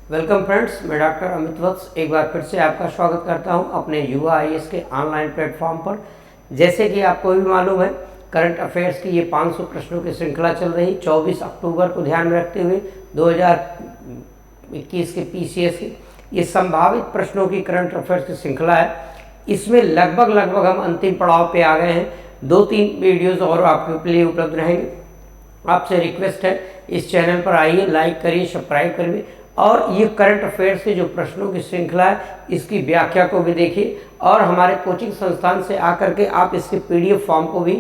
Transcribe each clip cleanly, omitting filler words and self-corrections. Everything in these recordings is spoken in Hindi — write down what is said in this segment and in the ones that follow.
वेलकम फ्रेंड्स, मैं डॉक्टर अमित वत्स एक बार फिर से आपका स्वागत करता हूं अपने युवा आईएएस के ऑनलाइन प्लेटफॉर्म पर। जैसे कि आपको भी मालूम है, करंट अफेयर्स की ये 500 प्रश्नों की श्रृंखला चल रही। 24 अक्टूबर को ध्यान में रखते हुए 2021 के पीसीएस की ये संभावित प्रश्नों की करंट अफेयर्स की श्रृंखला है। इसमें लगभग हम अंतिम पड़ाव पे आ गए हैं। 2-3 वीडियोज़ और आपके लिए उपलब्ध रहेंगे। आपसे रिक्वेस्ट है, इस चैनल पर आइए, लाइक करिए, सब्सक्राइब करिए और ये करंट अफेयर्स के जो प्रश्नों की श्रृंखला है इसकी व्याख्या को भी देखिए और हमारे कोचिंग संस्थान से आकर के आप इसके पीडीएफ फॉर्म को भी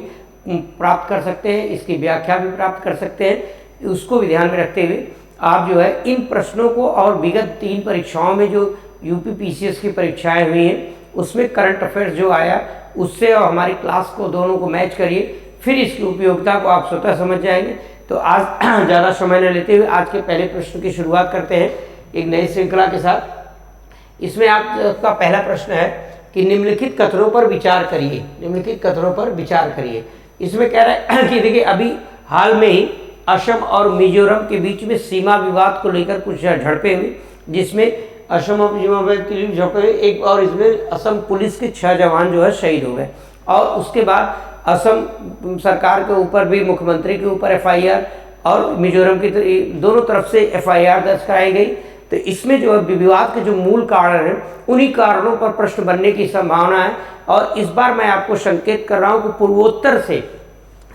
प्राप्त कर सकते हैं, इसकी व्याख्या भी प्राप्त कर सकते हैं। उसको भी ध्यान में रखते हुए आप जो है इन प्रश्नों को और विगत 3 परीक्षाओं में जो यूपी पीसीएस की परीक्षाएँ हुई हैं उसमें करंट अफेयर्स जो आया उससे और हमारी क्लास को दोनों को मैच करिए, फिर इसकी उपयोगिता को आप स्वतः समझ जाएंगे। तो आज ज़्यादा समय न लेते हुए आज के पहले प्रश्न की शुरुआत करते हैं एक नई श्रृंखला के साथ। इसमें आपका पहला प्रश्न है कि निम्नलिखित कथनों पर विचार करिए। निम्नलिखित कथनों पर विचार करिए। इसमें कह रहा है कि देखिए, अभी हाल में ही असम और मिजोरम के बीच में सीमा विवाद को लेकर कुछ झड़पें हुई, जिसमें असम और मिजोरम के झड़पें एक, और इसमें असम पुलिस के 6 जवान जो है शहीद हो गए। और उसके बाद असम सरकार के ऊपर भी, मुख्यमंत्री के ऊपर एफआईआर और मिजोरम की दोनों तरफ से एफआईआर दर्ज कराई गई। तो इसमें जो है विवाद के जो मूल कारण हैं उन्हीं कारणों पर प्रश्न बनने की संभावना है। और इस बार मैं आपको संकेत कर रहा हूँ कि पूर्वोत्तर से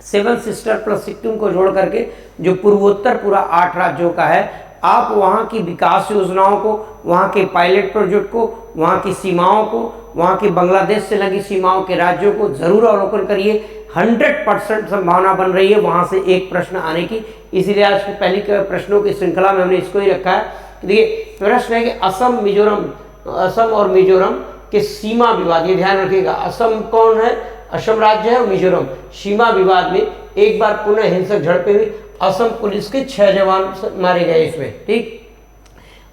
7 सिस्टर प्लस सिक्किम को जोड़ करके जो पूर्वोत्तर पूरा 8 राज्यों का है, आप वहाँ की विकास योजनाओं को, वहाँ के पायलट प्रोजेक्ट को, वहाँ की सीमाओं को, वहाँ की बांग्लादेश से लगी सीमाओं के राज्यों को जरूर अवलोकन करिए। 100% संभावना बन रही है वहाँ से एक प्रश्न आने की। इसीलिए आज की पहली प्रश्नों की श्रृंखला में हमने इसको ही रखा है। देखिए, प्रश्न है कि असम और मिजोरम के सीमा विवाद, ये ध्यान रखिएगा। असम कौन है? असम राज्य है और मिजोरम। सीमा विवाद में एक बार पुनः हिंसक झड़पें हुई, असम पुलिस के 6 जवान मारे गए इसमें, ठीक।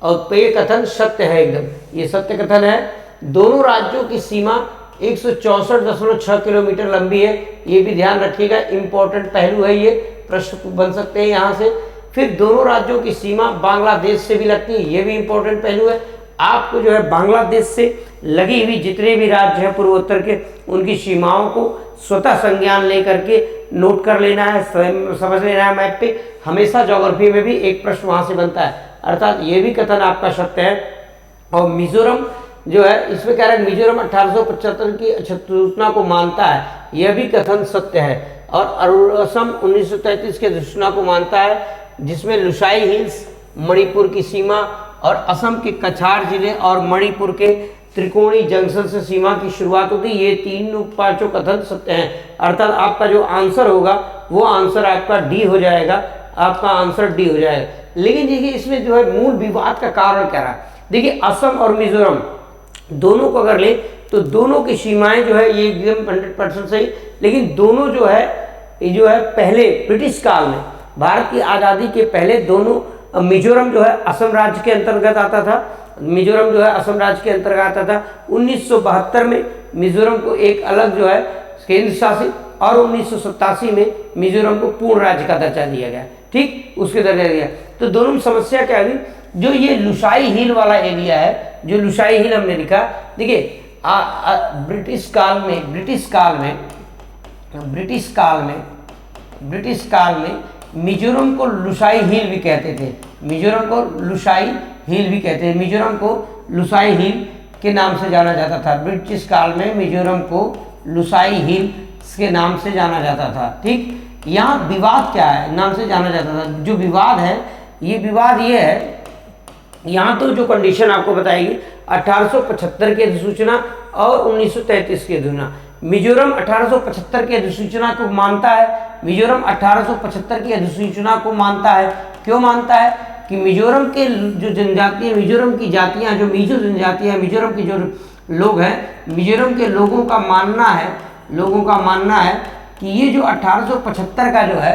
और ये कथन सत्य है, एकदम ये सत्य कथन है। दोनों राज्यों की सीमा 164.6 किलोमीटर लंबी है, ये भी ध्यान रखिएगा, इंपॉर्टेंट पहलू है, ये प्रश्न बन सकते हैं यहाँ से। फिर दोनों राज्यों की सीमा बांग्लादेश से भी लगती है, ये भी इंपॉर्टेंट पहलू है। आपको जो है बांग्लादेश से लगी हुई जितने भी राज्य हैं पूर्वोत्तर के, उनकी सीमाओं को स्वतः संज्ञान लेकर के नोट कर लेना है, समझ लेना है मैप पे। हमेशा ज्योग्राफी में भी एक प्रश्न वहाँ से बनता है, अर्थात ये भी कथन आपका सत्य है। और मिजोरम जो है, इसमें कह रहा है मिजोरम 1875 की सूचना को मानता है, यह भी कथन सत्य है। और असम 1933 के सूचना को मानता है, जिसमें लुसाई हिल्स, मणिपुर की सीमा और असम के कछार जिले और मणिपुर के त्रिकोणी जंक्शन से सीमा की शुरुआत होती है। ये 3-5 कथन सत्य हैं। अर्थात आपका जो आंसर होगा वो आंसर आपका डी हो जाएगा, आपका आंसर डी हो जाएगा। लेकिन देखिए, इसमें जो है मूल विवाद का कारण क्या रहा है। देखिए, असम और मिजोरम दोनों को अगर ले तो दोनों की सीमाएं जो है ये एकदम 100% सही। लेकिन दोनों जो है ये जो है पहले ब्रिटिश काल में, भारत की आज़ादी के पहले दोनों, मिजोरम जो है असम राज्य के अंतर्गत आता था, मिजोरम जो है असम राज्य के अंतर्गत आता था। 1972 में मिजोरम को एक अलग जो है केंद्र शासित, और 1987 में मिजोरम को पूर्ण राज्य का दर्जा दिया गया, ठीक, उसके दर्जा दिया। तो दोनों में समस्या क्या हुई, जो ये लुसाई हिल वाला एरिया है, जो लुसाई हिल हमने लिखा, देखिए ब्रिटिश काल में मिजोरम को लुसाई हिल भी कहते थे। मिजोरम को लुसाई हिल भी कहते हैं, मिजोरम को लुसाई हिल के नाम से जाना जाता था। ब्रिटिश काल में मिजोरम को लुसाई हिल के नाम से जाना जाता था, ठीक। यहाँ विवाद क्या है, नाम से जाना जाता था। जो विवाद है, ये विवाद ये है, यहाँ तो जो कंडीशन आपको बताएगी 1875 की अधिसूचना और 1933 की अधिसूचना। मिजोरम 1875 की अधिसूचना को मानता है, मिजोरम 1875 की अधिसूचना को मानता है। क्यों मानता है कि मिजोरम के जो जनजातीय, मिजोरम की जातियाँ, जो मिजो जनजातियाँ, मिजोरम की जो लोग हैं, मिजोरम के लोगों का मानना है कि ये जो 1875 का जो है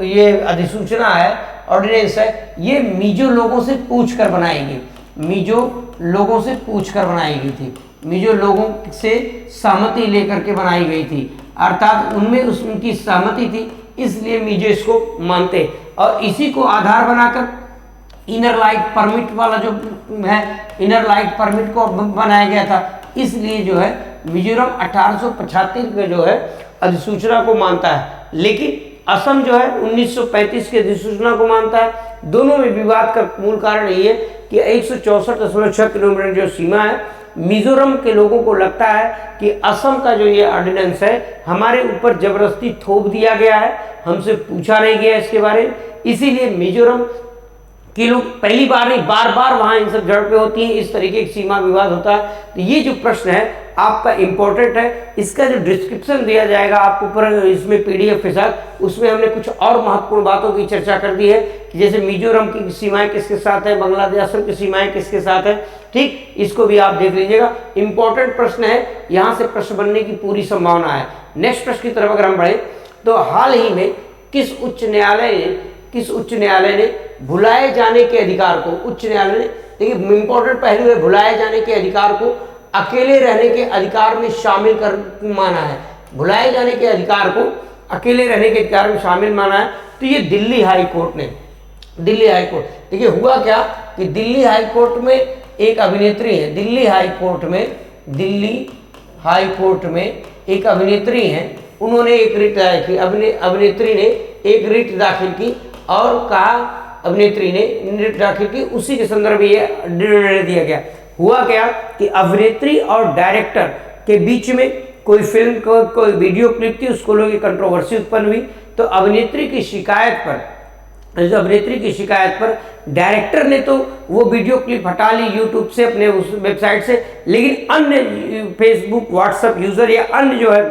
ये अधिसूचना है, ऑर्डिनेंस है, ये मिजो लोगों से पूछ कर बनाई गई, मिजो लोगों से पूछ कर बनाई गई थी, मिजो लोगों से सहमति लेकर के बनाई गई थी। अर्थात उनमें उनकी सहमति थी, इसलिए मिजो इसको मानते। और इसी को आधार बनाकर इनर लाइट परमिट वाला जो है, इनर लाइट परमिट को बनाया गया था, इसलिए जो है मिजोरम 1875 में जो है अधिसूचना को मानता है, लेकिन असम जो है 1935 की अधिसूचना को मानता है। दोनों में विवाद का मूल कारण ये है कि 164.6 किलोमीटर जो सीमा है, मिजोरम के लोगों को लगता है कि असम का जो ये ऑर्डिनेंस है हमारे ऊपर जबरदस्ती थोप दिया गया है, हमसे पूछा नहीं गया इसके बारे में, इसीलिए मिजोरम कि लोग पहली बार नहीं बार बार वहां इन सब झड़पें होती हैं, इस तरीके की सीमा विवाद होता है। तो ये जो प्रश्न है आपका इंपॉर्टेंट है, इसका जो डिस्क्रिप्शन दिया जाएगा आपको ऊपर इसमें पीडीएफ के साथ, उसमें हमने कुछ और महत्वपूर्ण बातों की चर्चा कर दी है कि जैसे मिजोरम की सीमाएं किसके साथ है, बांग्लादेश असम की सीमाएं किसके साथ है, ठीक, इसको भी आप देख लीजिएगा। इंपॉर्टेंट प्रश्न है, यहाँ से प्रश्न बनने की पूरी संभावना है। नेक्स्ट प्रश्न की तरफ अगर हम बढ़े तो हाल ही में किस उच्च न्यायालय ने भुलाए जाने के अधिकार को, उच्च न्यायालय ने, देखिए इंपॉर्टेंट पहलू है, भुलाए जाने के अधिकार को अकेले रहने के अधिकार में शामिल कर माना है। भुलाए जाने के अधिकार को अकेले रहने के अधिकार में शामिल माना है। तो ये दिल्ली हाई कोर्ट ने, दिल्ली हाई कोर्ट, देखिए हुआ क्या कि दिल्ली हाई कोर्ट में एक अभिनेत्री है, दिल्ली हाई कोर्ट में एक अभिनेत्री है, उन्होंने एक रिट दाखिल की, अभिनेत्री ने एक रिट दाखिल की और कहा, अभिनेत्री ने रिट दाखिल की, उसी के संदर्भ में ये निर्णय दिया गया। हुआ क्या कि अभिनेत्री और डायरेक्टर के बीच में कोई फिल्म कोई वीडियो क्लिप थी, उसको लोग कंट्रोवर्सी उत्पन्न हुई। तो अभिनेत्री की शिकायत पर डायरेक्टर ने तो वो वीडियो क्लिप हटा ली यूट्यूब से, अपने उस वेबसाइट से, लेकिन अन्य फेसबुक व्हाट्सएप यूजर या अन्य जो है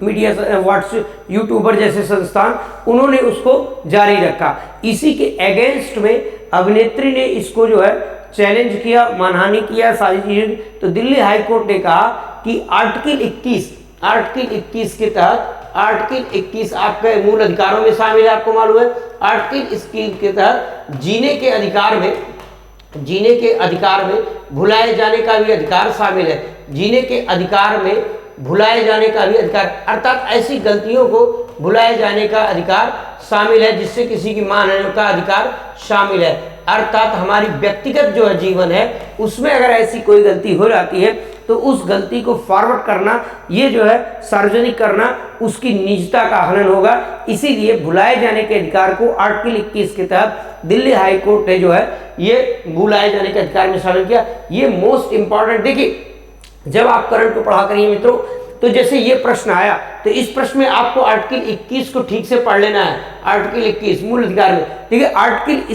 मीडिया व्हाट्सएप यूट्यूबर जैसे संस्थान, उन्होंने उसको जारी रखा। इसी के अगेंस्ट में अभिनेत्री ने इसको जो है चैलेंज किया, मानहानि किया, सारी चीजें। तो दिल्ली हाई कोर्ट ने कहा कि आर्टिकल 21 के तहत, आर्टिकल 21 आपके मूल अधिकारों में शामिल है, आपको मालूम है। आर्टिकल 21 के तहत जीने के अधिकार में भुलाए जाने का भी अधिकार शामिल है, जीने के अधिकार में भुलाए जाने का भी अधिकार, अर्थात ऐसी गलतियों को भुलाए जाने का अधिकार शामिल है जिससे किसी की मान का अधिकार शामिल है। अर्थात हमारी व्यक्तिगत जो है जीवन है उसमें अगर ऐसी कोई गलती हो जाती है तो उस गलती को फॉरवर्ड करना, ये जो है सार्वजनिक करना, उसकी निजता का हनन होगा। इसीलिए भुलाए जाने के अधिकार को आर्टिकल 21 के तहत दिल्ली हाई कोर्ट ने जो है ये भुलाए जाने के अधिकार में शामिल किया। ये मोस्ट इंपॉर्टेंट, देखिए जब आप करंट को पढ़ा करिए मित्रों, तो जैसे ये प्रश्न आया तो इस प्रश्न में आपको आर्टिकल 21 को ठीक से पढ़ लेना है। आर्टिकल 21 मूल अधिकार में, ठीक है, आर्टिकल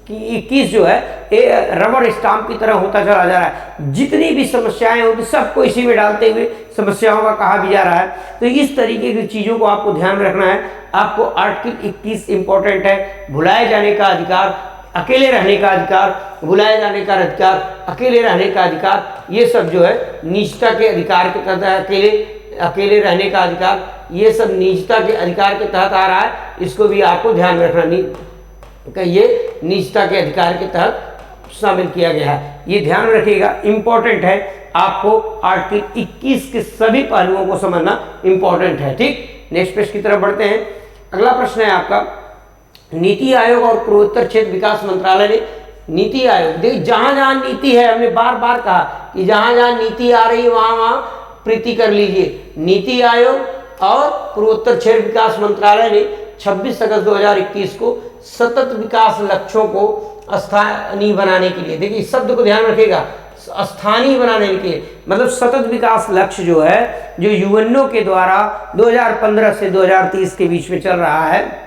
21 जो है रबर स्टाम्प की तरह होता चला जा रहा है। जितनी भी समस्याएं होती सबको इसी में डालते हुए समस्याओं का कहा भी जा रहा है। तो इस तरीके की चीजों को आपको ध्यान में रखना है। आपको आर्टिकल 21 इंपॉर्टेंट है, भुलाए जाने का अधिकार, अकेले रहने का अधिकार, भुलाए जाने का अधिकार, अकेले रहने का अधिकार, ये सब जो है निजता के अधिकार के तहत, अकेले रहने का अधिकार, ये सब निजता के अधिकार के तहत आ रहा है। इसको भी आपको ध्यान में रखना, ये निजता के अधिकार के तहत शामिल किया गया है, ये ध्यान रखिएगा, इंपॉर्टेंट है। आपको आर्टिकल 21 के सभी पहलुओं को समझना इंपॉर्टेंट है, ठीक। नेक्स्ट प्रश्न की तरफ बढ़ते हैं। अगला प्रश्न है आपका, नीति आयोग और पूर्वोत्तर क्षेत्र विकास मंत्रालय ने, नीति आयोग, देखिए जहां जहां नीति है, हमने बार बार कहा कि जहां जहां नीति आ रही है वहां प्रीति कर लीजिए। नीति आयोग और पूर्वोत्तर क्षेत्र विकास मंत्रालय ने 26 अगस्त 2021 को सतत विकास लक्ष्यों को स्थानीय बनाने के लिए, देखिए इस शब्द को ध्यान रखिएगा, स्थानीय बनाने के लिए, मतलब सतत विकास लक्ष्य जो है, जो यूएनओ के द्वारा 2015 से 2030 के बीच में चल रहा है,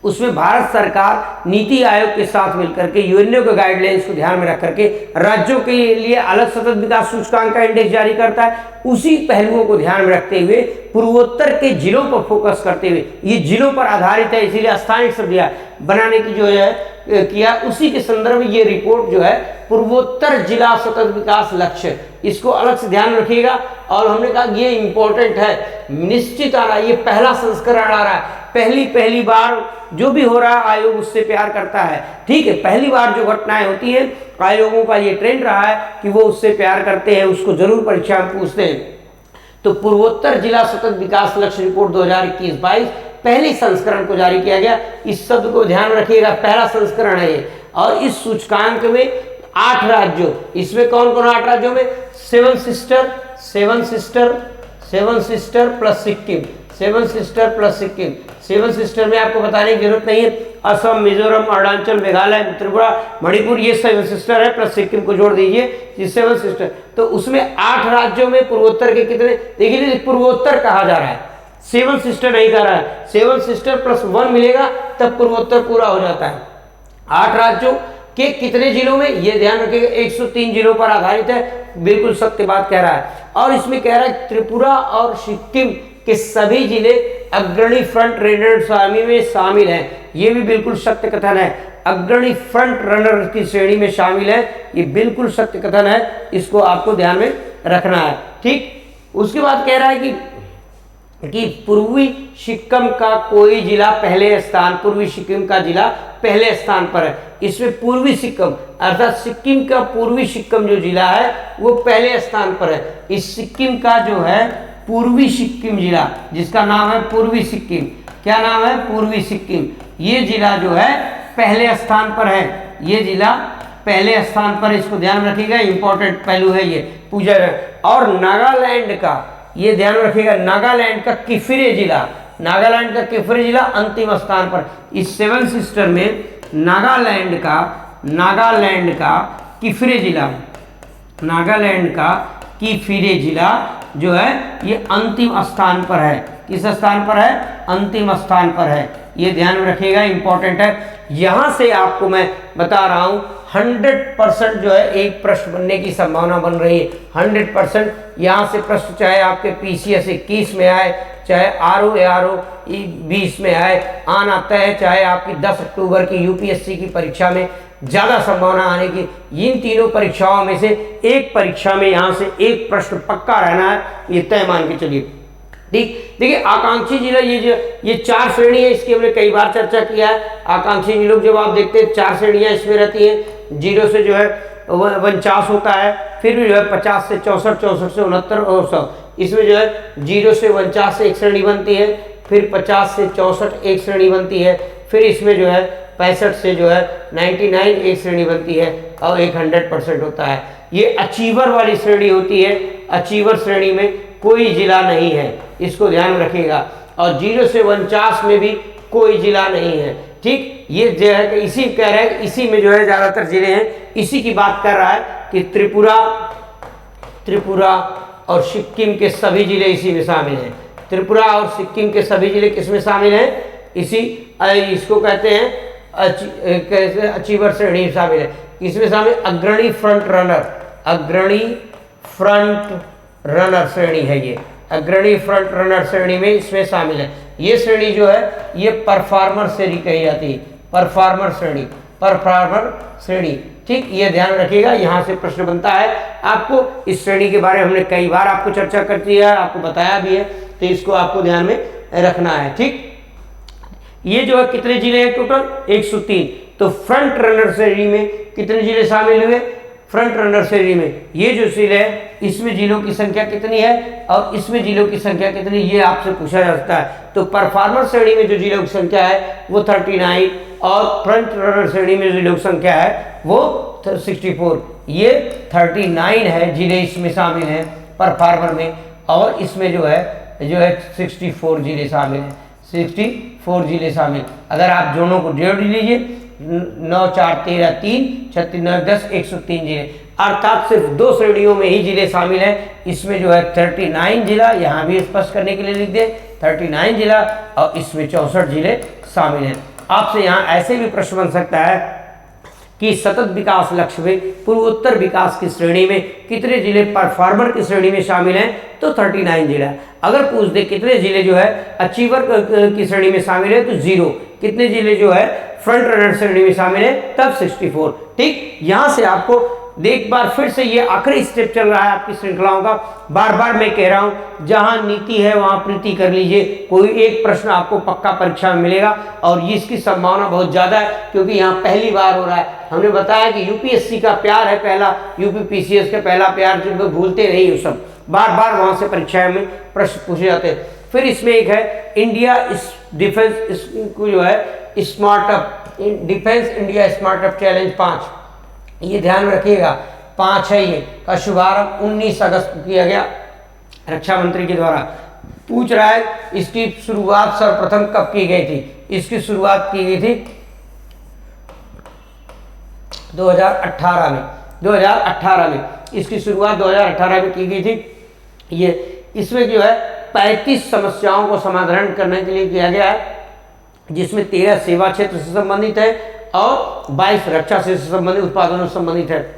उसमें भारत सरकार नीति आयोग के साथ मिलकर के यूएनओ के गाइडलाइंस को ध्यान में रख करके राज्यों के लिए अलग सतत विकास सूचकांक का इंडेक्स जारी करता है। उसी पहलुओं को ध्यान में रखते हुए पूर्वोत्तर के जिलों पर फोकस करते हुए, ये जिलों पर आधारित है, इसीलिए स्थानिक सभ्यता बनाने की जो है किया, उसी के संदर्भ में ये रिपोर्ट जो है पूर्वोत्तर जिला सतत विकास लक्ष्य, इसको अलग से ध्यान रखिएगा। और हमने कहा ये इंपॉर्टेंट है, निश्चित आ रहा है, ये पहला संस्करण आ रहा है, पहली बार जो भी हो रहा है आयोग उससे प्यार करता है, ठीक है, पहली बार जो घटनाएं होती हैं आयोगों का ये ट्रेंड रहा है कि वो उससे प्यार करते हैं, उसको जरूर परीक्षा में पूछते हैं। तो पूर्वोत्तर जिला सतत विकास लक्ष्य रिपोर्ट 2021-22 पहले संस्करण को जारी किया गया। इस शब्द को ध्यान रखिएगा, पहला संस्करण है ये। और इस सूचकांक में 8 राज्यों, इसमें कौन कौन 8 राज्यों में, seven sister plus Sikkim, seven sister में आपको बताने की जरूरत नहीं है, असम, मिजोरम, अरुणाचल, मेघालय, त्रिपुरा, मणिपुर, ये सेवन सिस्टर है, प्लस सिक्किम को जोड़ दीजिए, ये सेवन सिस्टर। तो उसमें 8 राज्यों में पूर्वोत्तर के कितने, देखिए पूर्वोत्तर कहा जा रहा है, सेवन सिस्टर नहीं कह रहा है, सेवन सिस्टर प्लस 1 मिलेगा तब पूर्वोत्तर पूरा हो जाता है। 8 राज्यों के कितने जिलों में, ये ध्यान रखिएगा, 103 जिलों पर आधारित है, बिल्कुल सत्य बात कह रहा है। और इसमें कह रहा है त्रिपुरा और सिक्किम के सभी जिले अग्रणी फ्रंट रनर आर्मी में शामिल हैं, ये भी बिल्कुल सत्य कथन है, अग्रणी फ्रंट रनर की श्रेणी में शामिल है, ये बिल्कुल सत्य कथन है, इसको आपको ध्यान में रखना है, ठीक। उसके बाद कह रहा है कि पूर्वी सिक्किम का कोई जिला पहले स्थान, पूर्वी सिक्किम का जिला पहले स्थान पर है। इसमें पूर्वी सिक्किम अर्थात सिक्किम का पूर्वी सिक्किम जो जिला है वो पहले स्थान पर है। इस सिक्किम का जो है पूर्वी सिक्किम जिला, जिसका नाम है पूर्वी सिक्किम, क्या नाम है, पूर्वी सिक्किम, ये जिला जो है पहले स्थान पर है, ये जिला पहले स्थान पर, इसको ध्यान रखिएगा, इंपॉर्टेंट पहलू है ये पूजा। और नागालैंड का, ये ध्यान रखिएगा, नागालैंड का किफिरे जिला, नागालैंड का किफिरे जिला अंतिम स्थान पर। इस सेवन सिस्टर में नागालैंड का किफिरे जिला, नागालैंड का किफिरे जिला जो है ये अंतिम स्थान पर है। किस स्थान पर है, अंतिम स्थान पर है, ये ध्यान में रखिएगा, इंपॉर्टेंट है। यहां से आपको मैं बता रहा हूं 100% जो है एक प्रश्न बनने की संभावना बन रही है, 100%। यहाँ से प्रश्न चाहे आपके PCS 21 में आए, चाहे RO 20 में आए, आना तय है, चाहे आपकी 10 अक्टूबर की UPSC की परीक्षा में ज़्यादा संभावना आने की। इन तीनों परीक्षाओं में से एक परीक्षा में यहाँ से एक प्रश्न पक्का रहना है, ये तय मान के चलिए, ठीक। देखिए आकांक्षी जिला, ये 4 श्रेणी है, इसकी हमने कई बार चर्चा किया है। आकांक्षी जिलों जब आप देखते हैं 4 श्रेणियां इसमें रहती हैं, 0 से जो है 49 होता है, फिर भी जो है 50 से 64, 64 से 69 और 100। इसमें जो है 0 से 49 से एक श्रेणी बनती है, फिर 50 से 64 एक श्रेणी बनती है, फिर इसमें जो है 65 से जो है 99 एक श्रेणी बनती है, और एक 100% होता है। ये अचीवर वाली श्रेणी होती है, अचीवर श्रेणी में कोई जिला नहीं है, इसको ध्यान में रखिएगा। और 0 से 49 में भी कोई जिला नहीं है, ठीक। ये जो है कि इसी कह रहे हैं, इसी में जो है ज़्यादातर जिले हैं, इसी की बात कर रहा है कि त्रिपुरा और सिक्किम के सभी जिले इसी में शामिल हैं। त्रिपुरा और सिक्किम के सभी जिले किस में शामिल हैं, इसी, इसको कहते हैं अचीवर श्रेणी शामिल है। इसमें शामिल अग्रणी फ्रंट रनर श्रेणी है, ये अग्रणी फ्रंट रनर श्रेणी में इसमें शामिल है। ये श्रेणी जो है ये परफॉर्मर श्रेणी कही जाती है, परफॉर्मर श्रेणी, ठीक। ये ध्यान रखिएगा, यहाँ से प्रश्न बनता है आपको। इस श्रेणी के बारे में हमने कई बार आपको चर्चा कर दिया है, आपको बताया भी है, तो इसको आपको ध्यान में रखना है, ठीक। ये जो है कितने जिले हैं टोटल, 103। तो फ्रंट रनर श्रेणी में कितने जिले शामिल हुए, फ्रंट रनर श्रेणी में ये जो जिले है इसमें जिलों की संख्या कितनी है और इसमें जिलों की संख्या कितनी, ये आपसे पूछा जा सकता है। तो परफॉर्मर श्रेणी में जो जिलों की संख्या है वो 39, और फ्रंट रनर श्रेणी में जो जिलों की संख्या है वो 64। ये 39 है जिले इसमें शामिल हैं परफॉर्मर में, और इसमें जो है 64 जिले शामिल हैं, 64 जिले शामिल। अगर आप दोनों को जोड़ लीजिए, 9 4 13 3 36 9 10 103 जिले, अर्थात सिर्फ 2 श्रेणियों में ही जिले शामिल हैं। इसमें जो है 39 जिला, यहाँ भी स्पष्ट करने के लिए लिख दे 39 जिला, और इसमें 64 जिले शामिल हैं। आपसे यहाँ ऐसे भी प्रश्न बन सकता है कि सतत विकास लक्ष्य में पूर्वोत्तर विकास की श्रेणी में कितने जिले परफॉर्मर की श्रेणी में शामिल हैं, तो 39 जिला। अगर पूछ दे कितने जिले जो है अचीवर की श्रेणी में शामिल है, तो 0। कितने जिले जो है फ्रंट रनर श्रेणी में शामिल है, तब 64, ठीक। यहाँ से आपको एक बार फिर से ये आखिरी स्टेप चल रहा है आपकी श्रृंखलाओं का। बार बार मैं कह रहा हूँ, जहाँ नीति है वहाँ प्रीति कर लीजिए। कोई एक प्रश्न आपको पक्का परीक्षा में मिलेगा, और इसकी संभावना बहुत ज़्यादा है, क्योंकि यहाँ पहली बार हो रहा है। हमने बताया कि UPSC का प्यार है पहला, UPPCS का पहला प्यार, जिनको भूलते नहीं हो सब, बार बार वहाँ से परीक्षा में प्रश्न पूछे जाते हैं। फिर इसमें एक है इंडिया डिफेंस, इसको जो है स्मार्टअप, डिफेंस इंडिया स्मार्टअप चैलेंज 5, ये ध्यान में रखिएगा 5 है ये, का शुभारंभ 19 अगस्त को किया गया रक्षा मंत्री के द्वारा। पूछ रहा है इसकी शुरुआत सर्वप्रथम कब की गई थी? इसकी शुरुआत की गई थी 2018 में, 2018 में इसकी शुरुआत 2018 में की गई थी। ये इसमें जो है 35 समस्याओं को समाधान करने के लिए किया गया है, जिसमें 13 सेवा क्षेत्र से संबंधित है और 22 रक्षा से संबंधित उत्पादनों से संबंधित है।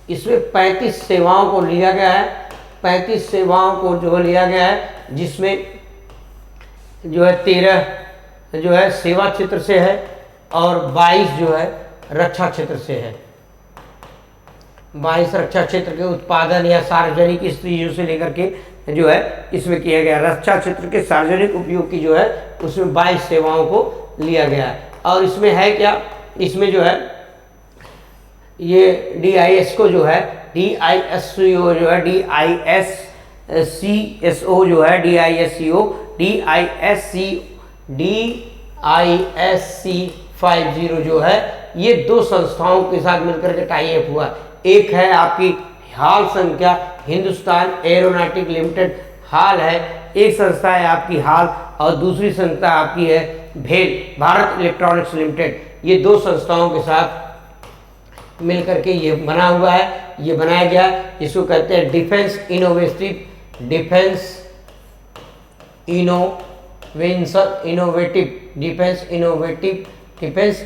इसमें 35 सेवाओं को लिया गया है, 35 सेवाओं को जो लिया गया है, जिसमें जो है 13 जो है सेवा क्षेत्र से है और 22 जो है रक्षा क्षेत्र से है। 22 रक्षा क्षेत्र के उत्पादन या सार्वजनिक इस चीज़ों से लेकर के जो है इसमें किया गया। रक्षा क्षेत्र के सार्वजनिक उपयोग की जो है उसमें 22 सेवाओं को लिया गया है। और इसमें है क्या, इसमें जो है ये DIS को जो है DISCO जो है DISCSO जो है DISC50 जो है, ये 2 संस्थाओं के साथ मिलकर के टाई अप हुआ। एक है आपकी हाल संख्या हिंदुस्तान एरोनॉटिक लिमिटेड, हाल है एक संस्था है आपकी हाल, और दूसरी संस्था आपकी है भेल भारत इलेक्ट्रॉनिक्स लिमिटेड। ये 2 संस्थाओं के साथ मिलकर के ये बना हुआ है, ये बनाया गया। इसको कहते हैं डिफेंस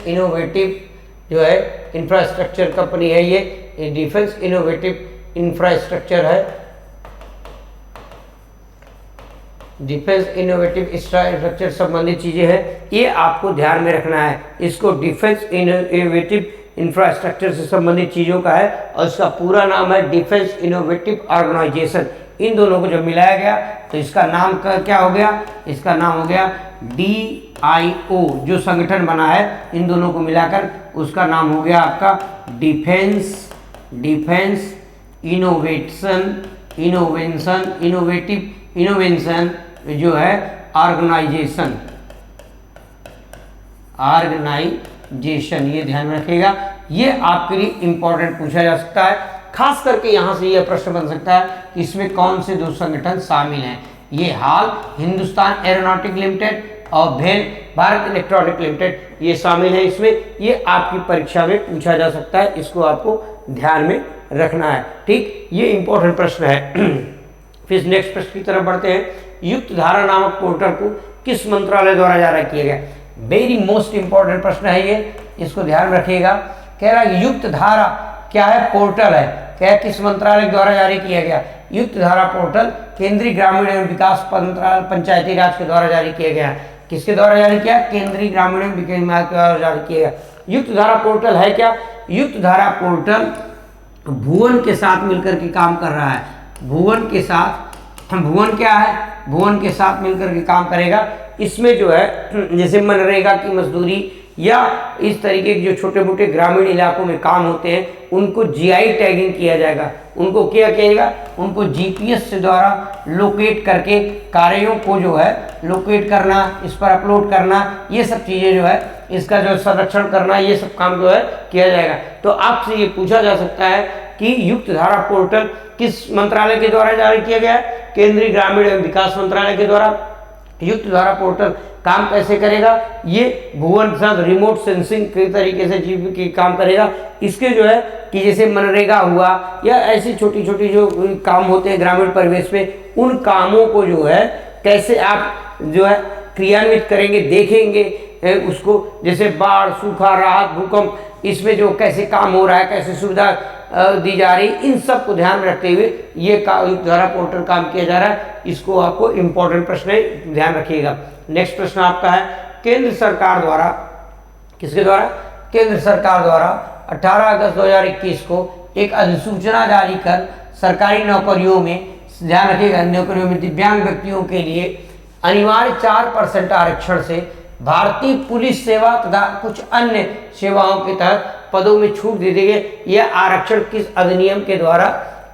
इनोवेटिव जो है इंफ्रास्ट्रक्चर कंपनी है। ये डिफेंस इनोवेटिव इंफ्रास्ट्रक्चर है, डिफेंस इनोवेटिव इंफ्रास्ट्रक्चर संबंधित चीज़ें हैं, ये आपको ध्यान में रखना है। इसको डिफेंस इनोवेटिव इंफ्रास्ट्रक्चर से संबंधित चीज़ों का है और इसका पूरा नाम है डिफेंस इनोवेटिव ऑर्गेनाइजेशन। इन दोनों को जब मिलाया गया तो इसका नाम क्या हो गया? इसका नाम हो गया DIO, जो संगठन बना है इन दोनों को मिलाकर उसका नाम हो गया आपका डिफेंस इनोवेशन जो है ऑर्गेनाइजेशन, ये ध्यान में रखिएगा। ये आपके लिए इंपॉर्टेंट पूछा जा सकता है, खास करके यहाँ से यह प्रश्न बन सकता है कि इसमें कौन से 2 संगठन शामिल हैं। ये हाल हिंदुस्तान एरोनॉटिक लिमिटेड और भेल भारत इलेक्ट्रॉनिक लिमिटेड ये शामिल है इसमें। ये आपकी परीक्षा में पूछा जा सकता है, इसको आपको ध्यान में रखना है। ठीक, ये इंपॉर्टेंट प्रश्न है। फिर नेक्स्ट प्रश्न की तरफ बढ़ते हैं। युक्त धारा नामक पोर्टल को किस मंत्रालय द्वारा जारी किया गया? वेरी मोस्ट इंपॉर्टेंट प्रश्न है ये, इसको ध्यान रखिएगा। कह रहा है युक्त धारा क्या है? पोर्टल है। क्या किस मंत्रालय द्वारा जारी किया गया? युक्त धारा पोर्टल केंद्रीय ग्रामीण एवं विकास मंत्रालय पंचायती राज के द्वारा जारी किया गया। किसके द्वारा जारी किया? केंद्रीय ग्रामीण एवं विकास विभाग के द्वारा जारी किया गया। युक्त धारा पोर्टल है क्या? युक्त धारा पोर्टल भुवन के साथ मिलकर के काम कर रहा है। भुवन के साथ, भुवन क्या है? भुवन के साथ मिलकर के काम करेगा। इसमें जो है जैसे मनरेगा की मजदूरी या इस तरीके के जो छोटे मोटे ग्रामीण इलाकों में काम होते हैं उनको GI टैगिंग किया जाएगा। उनको क्या किएगा? उनको GPS से द्वारा लोकेट करके कार्यों को जो है लोकेट करना, इस पर अपलोड करना, ये सब चीज़ें जो है इसका जो संरक्षण करना, ये सब काम जो है किया जाएगा। तो आपसे ये पूछा जा सकता है कि युक्त धारा पोर्टल किस मंत्रालय के द्वारा जारी किया गया है? केंद्रीय ग्रामीण एवं विकास मंत्रालय के द्वारा। युक्त धारा पोर्टल काम कैसे करेगा? ये भुवन के साथ रिमोट सेंसिंग के तरीके से जीव की काम करेगा। इसके जो है कि जैसे मनरेगा हुआ या ऐसी छोटी छोटी जो काम होते हैं ग्रामीण परिवेश में, उन कामों को जो है कैसे आप जो है क्रियान्वित करेंगे, देखेंगे उसको, जैसे बाढ़, सूखा, राहत, भूकंप, इसमें जो कैसे काम हो रहा है, कैसे सुविधा दी जा रही, इन सब को ध्यान में रखते हुए ये युक्त धारा पोर्टल काम किया जा रहा है। इसको आपको इंपॉर्टेंट प्रश्न है, ध्यान रखिएगा। नेक्स्ट प्रश्न आपका है केंद्र सरकार द्वारा, किसके द्वारा? केंद्र सरकार द्वारा 18 अगस्त 2021 को एक अधिसूचना जारी कर सरकारी नौकरियों में, ध्यान रखिएगा, नौकरियों में दिव्यांग व्यक्तियों के लिए अनिवार्य 4% आरक्षण से भारतीय पुलिस सेवा तथा कुछ अन्य सेवाओं के तहत पदों में छूट दे दी गई। यह आरक्षण किस अधिनियम के द्वारा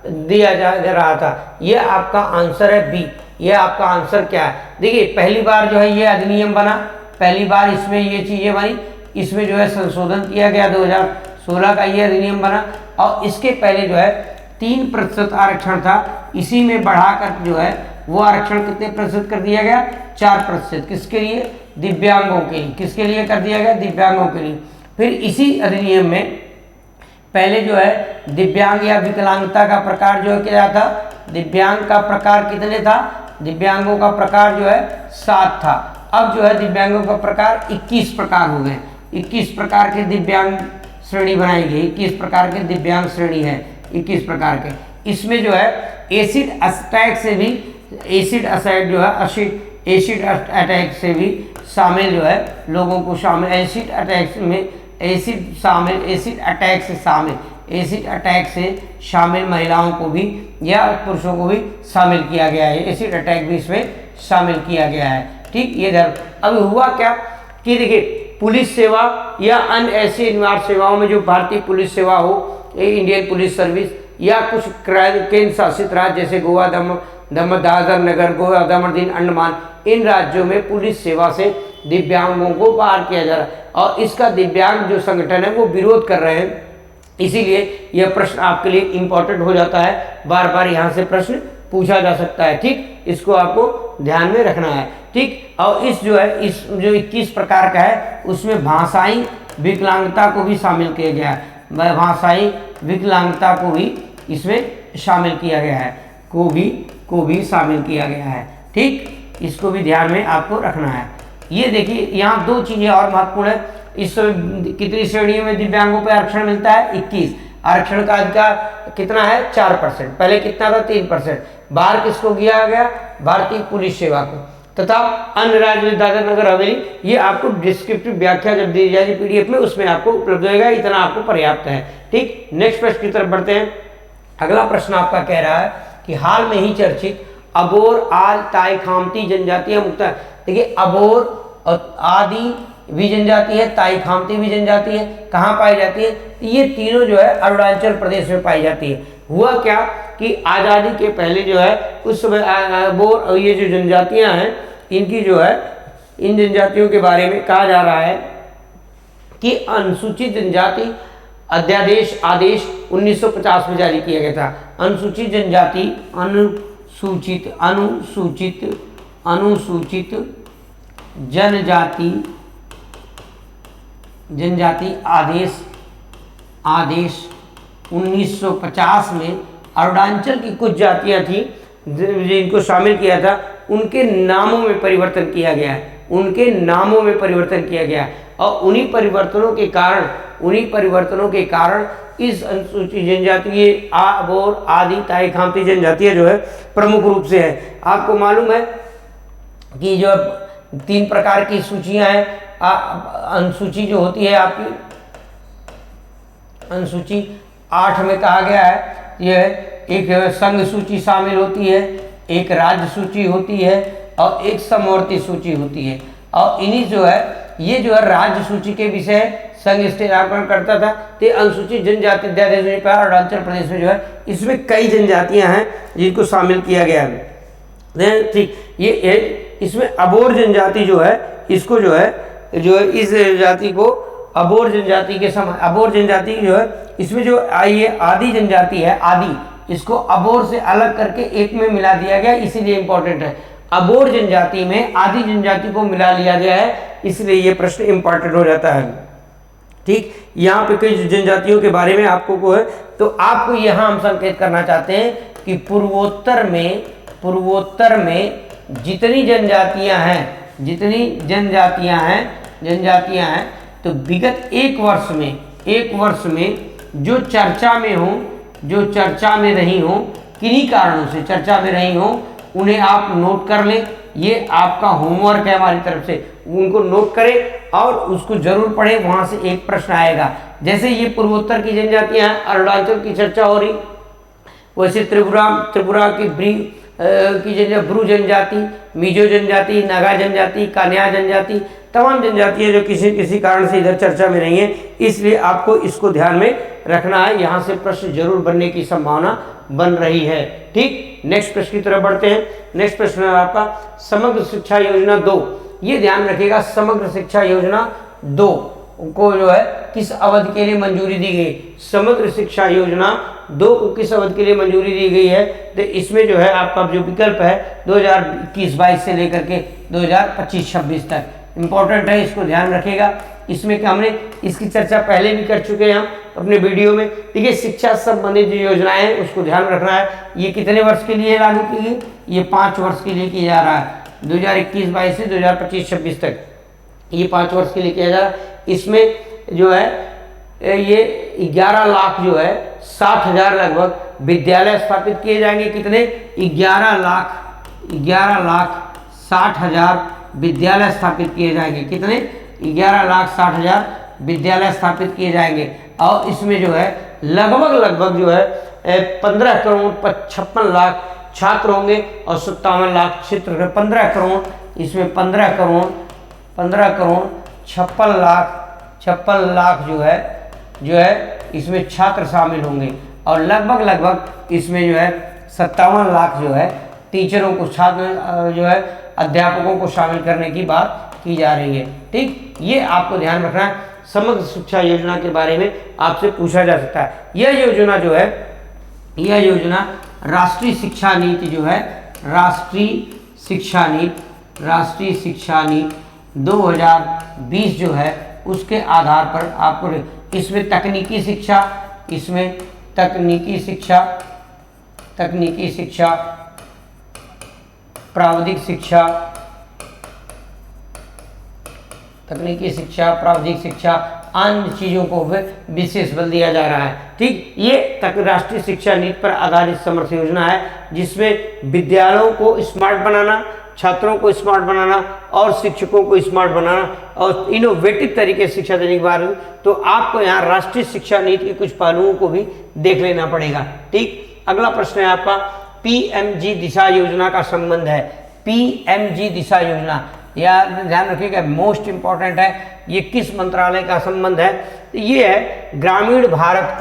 दिया जा रहा था? यह आपका आंसर है बी। ये आपका आंसर क्या है? देखिए पहली बार जो है ये अधिनियम बना, पहली बार इसमें ये चीज़ें बनी, इसमें जो है संशोधन किया गया 2016 का ये अधिनियम बना। और इसके पहले जो है 3% आरक्षण था, इसी में बढ़ाकर जो है वो आरक्षण कितने प्रतिशत कर दिया गया? 4%। किसके लिए? दिव्यांगों के लिए। किसके लिए कर दिया गया? दिव्यांगों के लिए। फिर इसी अधिनियम में पहले जो है दिव्यांग या विकलांगता का प्रकार जो है क्या था? दिव्यांग का प्रकार कितने था? दिव्यांगों का प्रकार जो है 7 था। अब जो है दिव्यांगों का प्रकार 21 प्रकार हो गए। 21 प्रकार के दिव्यांग श्रेणी बनाई गई। 21 प्रकार के दिव्यांग श्रेणी है, 21 प्रकार के। इसमें जो है एसिड अटैक से भी, एसिड अटैक जो है एसिड अटैक से भी शामिल जो है लोगों को शामिल, एसिड अटैक में एसिड शामिल, एसिड अटैक से शामिल, एसिड अटैक से शामिल महिलाओं को भी या पुरुषों को भी शामिल किया गया है। एसिड अटैक भी इसमें शामिल किया गया है। ठीक, ये धर्म। अब हुआ क्या कि देखिए पुलिस सेवा या अन्य ऐसी अनिवार्य सेवाओं में जो भारतीय पुलिस सेवा हो, इंडियन पुलिस सर्विस, या कुछ केंद्र शासित राज्य जैसे गोवा, दमन, दादर नगर, गोवा, दमन, दीन, अंडमान, इन राज्यों में पुलिस सेवा से दिव्यांगों को बाहर किया जा रहा है। और इसका दिव्यांग जो संगठन है वो विरोध कर रहे हैं। इसीलिए यह प्रश्न आपके लिए इम्पोर्टेंट हो जाता है, बार बार यहाँ से प्रश्न पूछा जा सकता है। ठीक, इसको आपको ध्यान में रखना है। ठीक, और इस जो है इस जो 21 प्रकार का है उसमें भाषाई विकलांगता को भी शामिल किया गया है। भाषाई विकलांगता को भी इसमें शामिल किया गया है, को भी शामिल किया गया है। ठीक, इसको भी ध्यान में आपको रखना है। ये देखिए यहाँ 2 चीज़ें और महत्वपूर्ण है। इस समय कितनी श्रेणियों में दिव्यांगों पर आरक्षण मिलता है? 21। आरक्षण का अधिकार कितना है? 4%। पहले कितना था? 3%। बाहर किसको किया गया? भारतीय पुलिस सेवा को। तथा अन्य राज्य दादर नगर हवेली, ये आपको डिस्क्रिप्टिव व्याख्या जब दी जाएगी PDF में उसमें आपको उपलब्ध होगा, इतना आपको पर्याप्त है। ठीक, नेक्स्ट प्रश्न की तरफ बढ़ते हैं। अगला प्रश्न आपका कह रहा है कि हाल में ही चर्चित अबोर, आल, ताई, खामती जनजातियां मुक्त है। देखिए अबोर और आदि भी जनजाति है, ताई खामती भी जनजाति है। कहाँ पाई जाती है? ये तीनों जो है अरुणाचल प्रदेश में पाई जाती है। हुआ क्या कि आज़ादी के पहले जो है उस समय अबोर और ये जो जनजातियां हैं इनकी जो है, इन जनजातियों के बारे में कहा जा रहा है कि अनुसूचित जनजाति अध्यादेश आदेश 1950 में जारी किया गया था। अनुसूचित जनजाति अनुसूचित जनजाति आदेश 1950 में अरुणाचल की कुछ जातियां थी जिनको शामिल किया था, उनके नामों में परिवर्तन किया गया है। उनके नामों में परिवर्तन किया गया और उन्हीं परिवर्तनों के कारण इस अनुसूचित जनजातीय अबोर, आदि, ताई, खामती जनजातियां जो है प्रमुख रूप से है। आपको मालूम है कि जो 3 प्रकार की सूचियां हैं। अनुसूची जो होती है आपकी, अनुसूची 8 में कहा गया है, यह एक संघ सूची शामिल होती है, एक राज्य सूची होती है और एक समवर्ती सूची होती है। और इन्हीं जो है ये जो है राज्य सूची के विषय संघ स्थापना करता था। तो अनुसूचित जनजाति अध्यादेश पर अरुणाचल प्रदेश में जो है इसमें कई जनजातियां हैं जिनको शामिल किया गया है। ठीक, ये इसमें अबोर जनजाति जो है इसको जो है इस जाति को अबोर जनजाति के समान, अबोर जनजाति जो है इसमें जो ये आदि जनजाति है, आदि, इसको अबोर से अलग करके एक में मिला दिया गया, इसीलिए इंपॉर्टेंट है। अबोर जनजाति में आदि जनजाति को मिला लिया गया है, इसलिए ये प्रश्न इंपॉर्टेंट हो जाता है। ठीक, यहाँ पे कई जनजातियों के बारे में आपको को है, तो आपको यहाँ हम संकेत करना चाहते हैं कि पूर्वोत्तर में जितनी जनजातियाँ हैं, तो विगत एक वर्ष में जो चर्चा में रही हो, किन्हीं कारणों से चर्चा में रही हो, उन्हें आप नोट कर लें। ये आपका होमवर्क है हमारी तरफ से, उनको नोट करें और उसको जरूर पढ़ें, वहाँ से एक प्रश्न आएगा। जैसे ये पूर्वोत्तर की जनजातियाँ हैं, अरुणाचल की चर्चा हो रही, वैसे त्रिपुरा की ब्रू जनजाति, मिजो जनजाति, नागा जनजाति, कान्या जनजाति, तमाम जनजातियाँ जो किसी कारण से इधर चर्चा में नहीं है, इसलिए आपको इसको ध्यान में रखना है। यहाँ से प्रश्न जरूर बनने की संभावना बन रही है। ठीक, नेक्स्ट प्रश्न की तरफ बढ़ते हैं। नेक्स्ट प्रश्न है आपका समग्र शिक्षा योजना 2। ये ध्यान रखिएगा, समग्र शिक्षा योजना 2 को जो है किस अवधि के लिए मंजूरी दी गई। समग्र शिक्षा योजना 2 को किस अवधि के लिए मंजूरी दी गई है, तो इसमें जो है आपका जो विकल्प है 2021-22 से लेकर के 2025-26 तक इंपॉर्टेंट है, इसको ध्यान रखिएगा। इसमें क्या हमने इसकी चर्चा पहले भी कर चुके हैं हम अपने वीडियो में। ठीक है, शिक्षा संबंधित जो योजनाएं हैं उसको ध्यान रखना है। ये कितने वर्ष के लिए लागू की गई, ये 5 वर्ष के लिए किया जा रहा है, 2021-22 से 2025-26 तक ये 5 वर्ष के लिए किया जा रहा है। इसमें जो है ये 11 लाख जो है 60,000 लगभग विद्यालय स्थापित किए जाएंगे। कितने, 11 लाख 60,000 विद्यालय स्थापित किए जाएंगे। कितने, 11 लाख 60,000 विद्यालय स्थापित किए जाएंगे। और इसमें जो है लगभग जो है 15 करोड़ 56 लाख छात्र होंगे और 57 लाख क्षेत्र, 15 करोड़ इसमें 15 करोड़ 56 लाख जो है इसमें छात्र शामिल होंगे। और लगभग इसमें जो है 57 लाख जो है टीचरों को, छात्र जो है अध्यापकों को शामिल करने की बात की जा रही है। ठीक, ये आपको ध्यान रखना है। समग्र शिक्षा योजना के बारे में आपसे पूछा जा सकता है। यह योजना जो है, यह योजना राष्ट्रीय शिक्षा नीति जो है, राष्ट्रीय शिक्षा नीति 2020 जो है उसके आधार पर आपको इसमें तकनीकी शिक्षा, प्राविधिक शिक्षा, अन्य चीज़ों को भी विशेष बल दिया जा रहा है। ठीक, ये तक राष्ट्रीय शिक्षा नीति पर आधारित समर्थ योजना है, जिसमें विद्यालयों को स्मार्ट बनाना, छात्रों को स्मार्ट बनाना और शिक्षकों को स्मार्ट बनाना और इनोवेटिव तरीके से शिक्षा देने के बारे में, तो आपको यहाँ राष्ट्रीय शिक्षा नीति के कुछ पहलुओं को भी देख लेना पड़ेगा। ठीक, अगला प्रश्न है आपका पीएमजी दिशा योजना का संबंध है। पीएमजी दिशा योजना, या ध्यान रखिएगा मोस्ट इंपॉर्टेंट है, ये किस मंत्रालय का संबंध है। ये है ग्रामीण भारत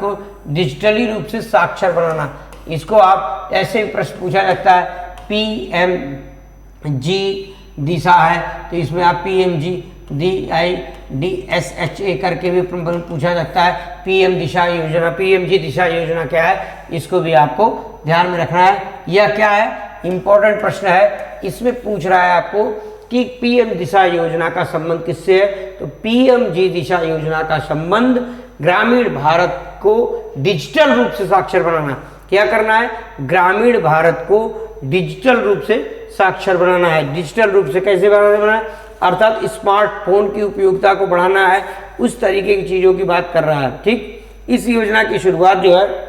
को डिजिटली रूप से साक्षर बनाना। इसको आप ऐसे प्रश्न पूछा जाता है, पीएमजी दिशा है तो इसमें आप पीएमजी DIDSHA करके भी पूछा जाता है। पीएमजी दिशा योजना क्या है, इसको भी आपको ध्यान में रखना है। यह क्या है, इंपॉर्टेंट प्रश्न है। इसमें पूछ रहा है आपको कि पीएम दिशा योजना का संबंध किससे है, तो पीएमजी दिशा योजना का संबंध ग्रामीण भारत को डिजिटल रूप से साक्षर बनाना। क्या करना है, ग्रामीण भारत को डिजिटल रूप से साक्षर बनाना है। डिजिटल रूप से कैसे बनाना है, अर्थात स्मार्टफोन की उपयोगिता को बढ़ाना है, उस तरीके की चीज़ों की बात कर रहा है। ठीक, इस योजना की शुरुआत जो है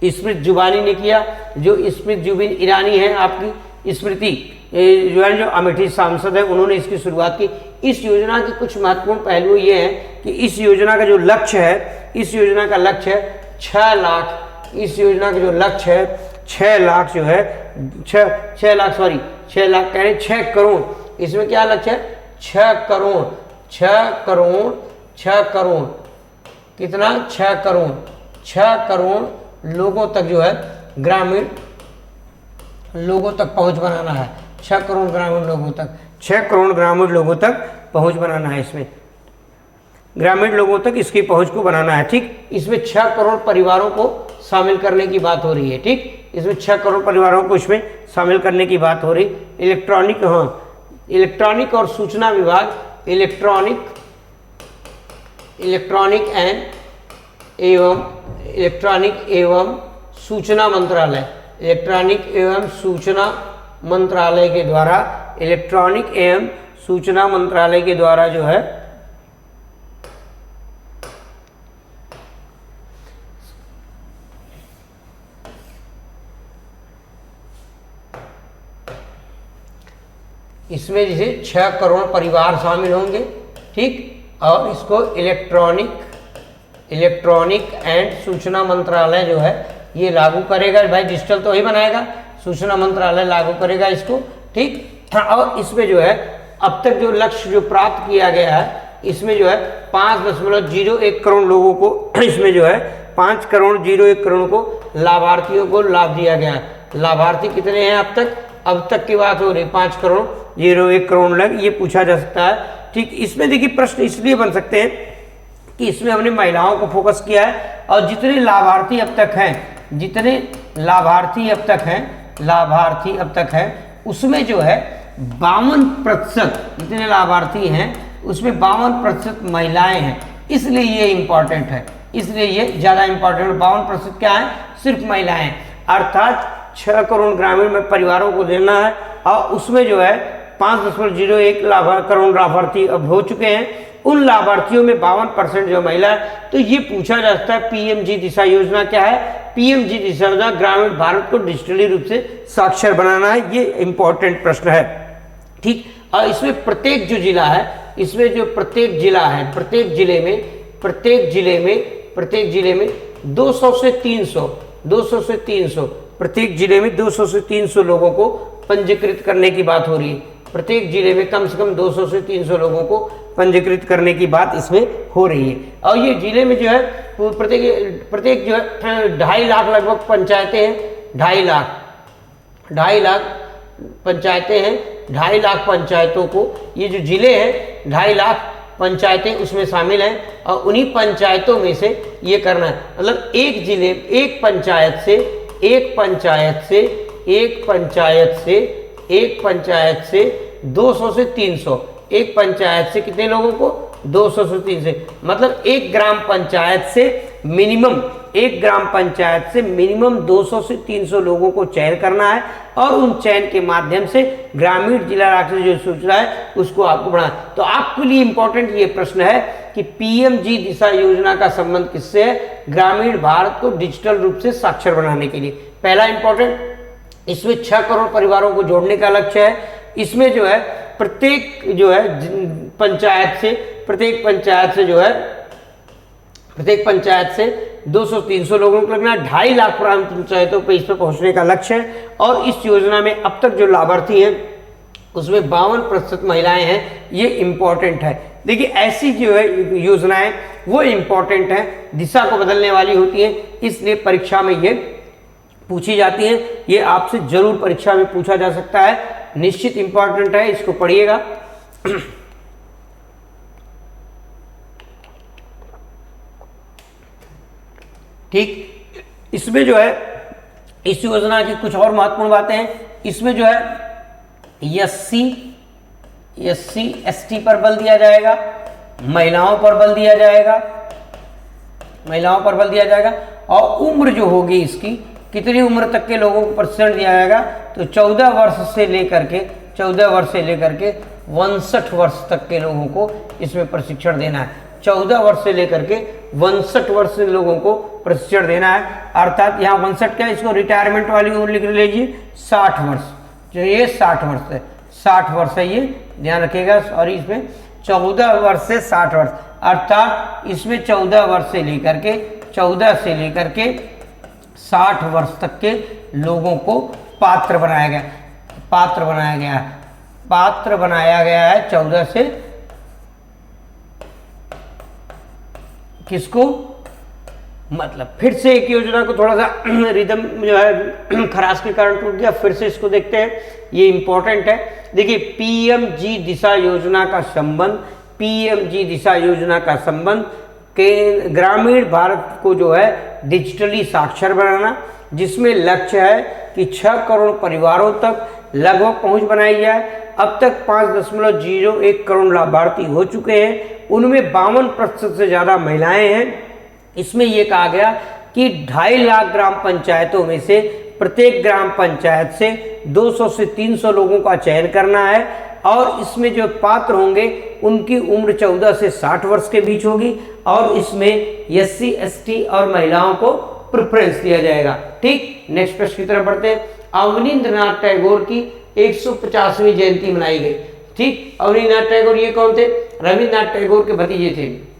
स्मृति जुबानी ने किया। जो स्मृति जुबिन ईरानी है, आपकी स्मृति जो है, जो अमेठी सांसद है, उन्होंने इसकी शुरुआत की। इस योजना के कुछ महत्वपूर्ण पहलू ये हैं कि इस योजना का जो लक्ष्य है, इस योजना का लक्ष्य है 6 लाख, इस योजना का जो लक्ष्य है 6 लाख जो है 6 लाख कह रहे हैं 6 करोड़। इसमें क्या लक्ष्य है, 6 करोड़ कितना, 6 करोड़ लोगों तक जो है ग्रामीण लोगों तक पहुंच बनाना है। 6 करोड़ ग्रामीण लोगों तक पहुंच बनाना है। इसमें ग्रामीण लोगों तक इसकी पहुंच को बनाना है। ठीक, इसमें 6 करोड़ परिवारों को शामिल करने की बात हो रही है। ठीक, इसमें 6 करोड़ परिवारों को इसमें शामिल करने की बात हो रही। इलेक्ट्रॉनिक और सूचना विभाग, इलेक्ट्रॉनिक एवं सूचना मंत्रालय, इलेक्ट्रॉनिक एवं सूचना मंत्रालय के द्वारा जो है इसमें जैसे 6 करोड़ परिवार शामिल होंगे। ठीक, और इसको इलेक्ट्रॉनिक एंड सूचना मंत्रालय जो है ये लागू करेगा। भाई डिजिटल तो ही बनाएगा, सूचना मंत्रालय लागू करेगा इसको। ठीक, और इसमें जो है अब तक जो लक्ष्य जो प्राप्त किया गया है, इसमें जो है 5.01 करोड़ लोगों को इसमें जो है 5.01 करोड़ को लाभार्थियों को लाभ दिया गया है। लाभार्थी कितने हैं अब तक की बात हो रही 5.01 करोड़ लग, ये पूछा जा सकता है। ठीक, इसमें देखिए प्रश्न इसलिए बन सकते हैं कि इसमें हमने महिलाओं को फोकस किया है और जितने लाभार्थी अब तक हैं उसमें जो है 52% जितने लाभार्थी हैं उसमें 52% महिलाएं हैं, इसलिए ये इंपॉर्टेंट है, इसलिए ये ज़्यादा इंपॉर्टेंट है। 52% क्या है? सिर्फ महिलाएं, अर्थात 6 करोड़ ग्रामीण परिवारों को देना है और उसमें जो है 5.01 करोड़ लाभार्थी अब हो चुके हैं। उन लाभार्थियों में 52% जो महिला है। तो ये पूछा जा सकता है पीएमजी दिशा योजना क्या है? पीएमजी दिशा योजना ग्रामीण भारत को डिजिटली रूप से साक्षर बनाना है, ये इंपॉर्टेंट प्रश्न है। ठीक, और इसमें प्रत्येक जो जिला है, इसमें जो प्रत्येक जिला है, प्रत्येक जिले में 200 से 300 प्रत्येक जिले में 200 से 300 लोगों को पंजीकृत करने की बात हो रही है। प्रत्येक जिले में कम से कम 200 से 300 लोगों को पंजीकृत करने की बात इसमें हो रही है। और ये जिले में जो है प्रत्येक जो है 2.5 लाख लगभग पंचायतें हैं, 2.5 लाख पंचायतें हैं। 2.5 लाख पंचायतों को, ये जो जिले हैं 2.5 लाख पंचायतें उसमें शामिल हैं और उन्हीं पंचायतों में से ये करना है। मतलब एक जिले, एक पंचायत से 200 से 300, एक पंचायत से कितने लोगों को? 200 से 300, मतलब एक ग्राम पंचायत से मिनिमम 200 से 300 लोगों को चयन करना है और उन चयन के माध्यम से ग्रामीण जिला राष्ट्रीय जो सूचना है उसको आपको बढ़ाना। तो आपके लिए इंपॉर्टेंट ये प्रश्न है कि पीएमजी दिशा योजना का संबंध किससे है? ग्रामीण भारत को डिजिटल रूप से साक्षर बनाने के लिए। पहला इंपॉर्टेंट, इसमें 6 करोड़ परिवारों को जोड़ने का लक्ष्य है। इसमें जो है प्रत्येक पंचायत से 200-300 लोगों को लगना, 2.5 लाख ग्राम पंचायतों पर इस पर पहुंचने का लक्ष्य है। और इस योजना में अब तक जो लाभार्थी हैं उसमें 52% महिलाएं हैं, ये इंपॉर्टेंट है। देखिए ऐसी जो है योजनाएं वो इंपॉर्टेंट है, दिशा को बदलने वाली होती है, इसलिए परीक्षा में ये पूछी जाती है। ये आपसे जरूर परीक्षा में पूछा जा सकता है, निश्चित इंपॉर्टेंट है, इसको पढ़िएगा। ठीक, इसमें जो है इस योजना की कुछ और महत्वपूर्ण बातें हैं। इसमें जो है SC ST पर बल दिया जाएगा, महिलाओं पर बल दिया जाएगा और उम्र जो होगी इसकी, कितनी उम्र तक के लोगों को प्रशिक्षण दिया जाएगा? तो 14 वर्ष से लेकर के 62 वर्ष तक के लोगों को इसमें प्रशिक्षण देना है। 14 वर्ष से लेकर के 62 वर्ष के लोगों को प्रशिक्षण देना है। अर्थात यहाँ 62 क्या है, इसको रिटायरमेंट वाली उम्र लिख लीजिए, 60 वर्ष, जो ये 60 वर्ष है, ये ध्यान रखिएगा। और इसमें 14 वर्ष से 60 वर्ष, अर्थात इसमें 14 वर्ष से लेकर के 60 वर्ष तक के लोगों को पात्र बनाया गया है 14 से, किसको? मतलब फिर से एक योजना को थोड़ा सा रिदम जो है खराश के कारण टूट गया, फिर से इसको देखते हैं, ये इंपॉर्टेंट है। देखिए पीएमजी दिशा योजना का संबंध के ग्रामीण भारत को जो है डिजिटली साक्षर बनाना, जिसमें लक्ष्य है कि 6 करोड़ परिवारों तक लगभग पहुंच बनाई जाए। अब तक 5.01 करोड़ लाभार्थी हो चुके हैं, उनमें 52% से ज़्यादा महिलाएं हैं। इसमें यह कहा गया कि 2.5 लाख ग्राम पंचायतों में से प्रत्येक ग्राम पंचायत से 200 से 300 लोगों का चयन करना है और इसमें जो पात्र होंगे उनकी उम्र 14 से 60 वर्ष के बीच होगी और इसमें SC ST और महिलाओं को प्रेफरेंस दिया जाएगा। ठीक, नेक्स्ट प्रश्न की तरफ बढ़ते हैं। अवनींद्रनाथ टैगोर की 150वीं जयंती मनाई गई। ठीक, अवनींद्रनाथ टैगोर ये कौन थे? रविन्द्रनाथ टैगोर के भतीजे थे।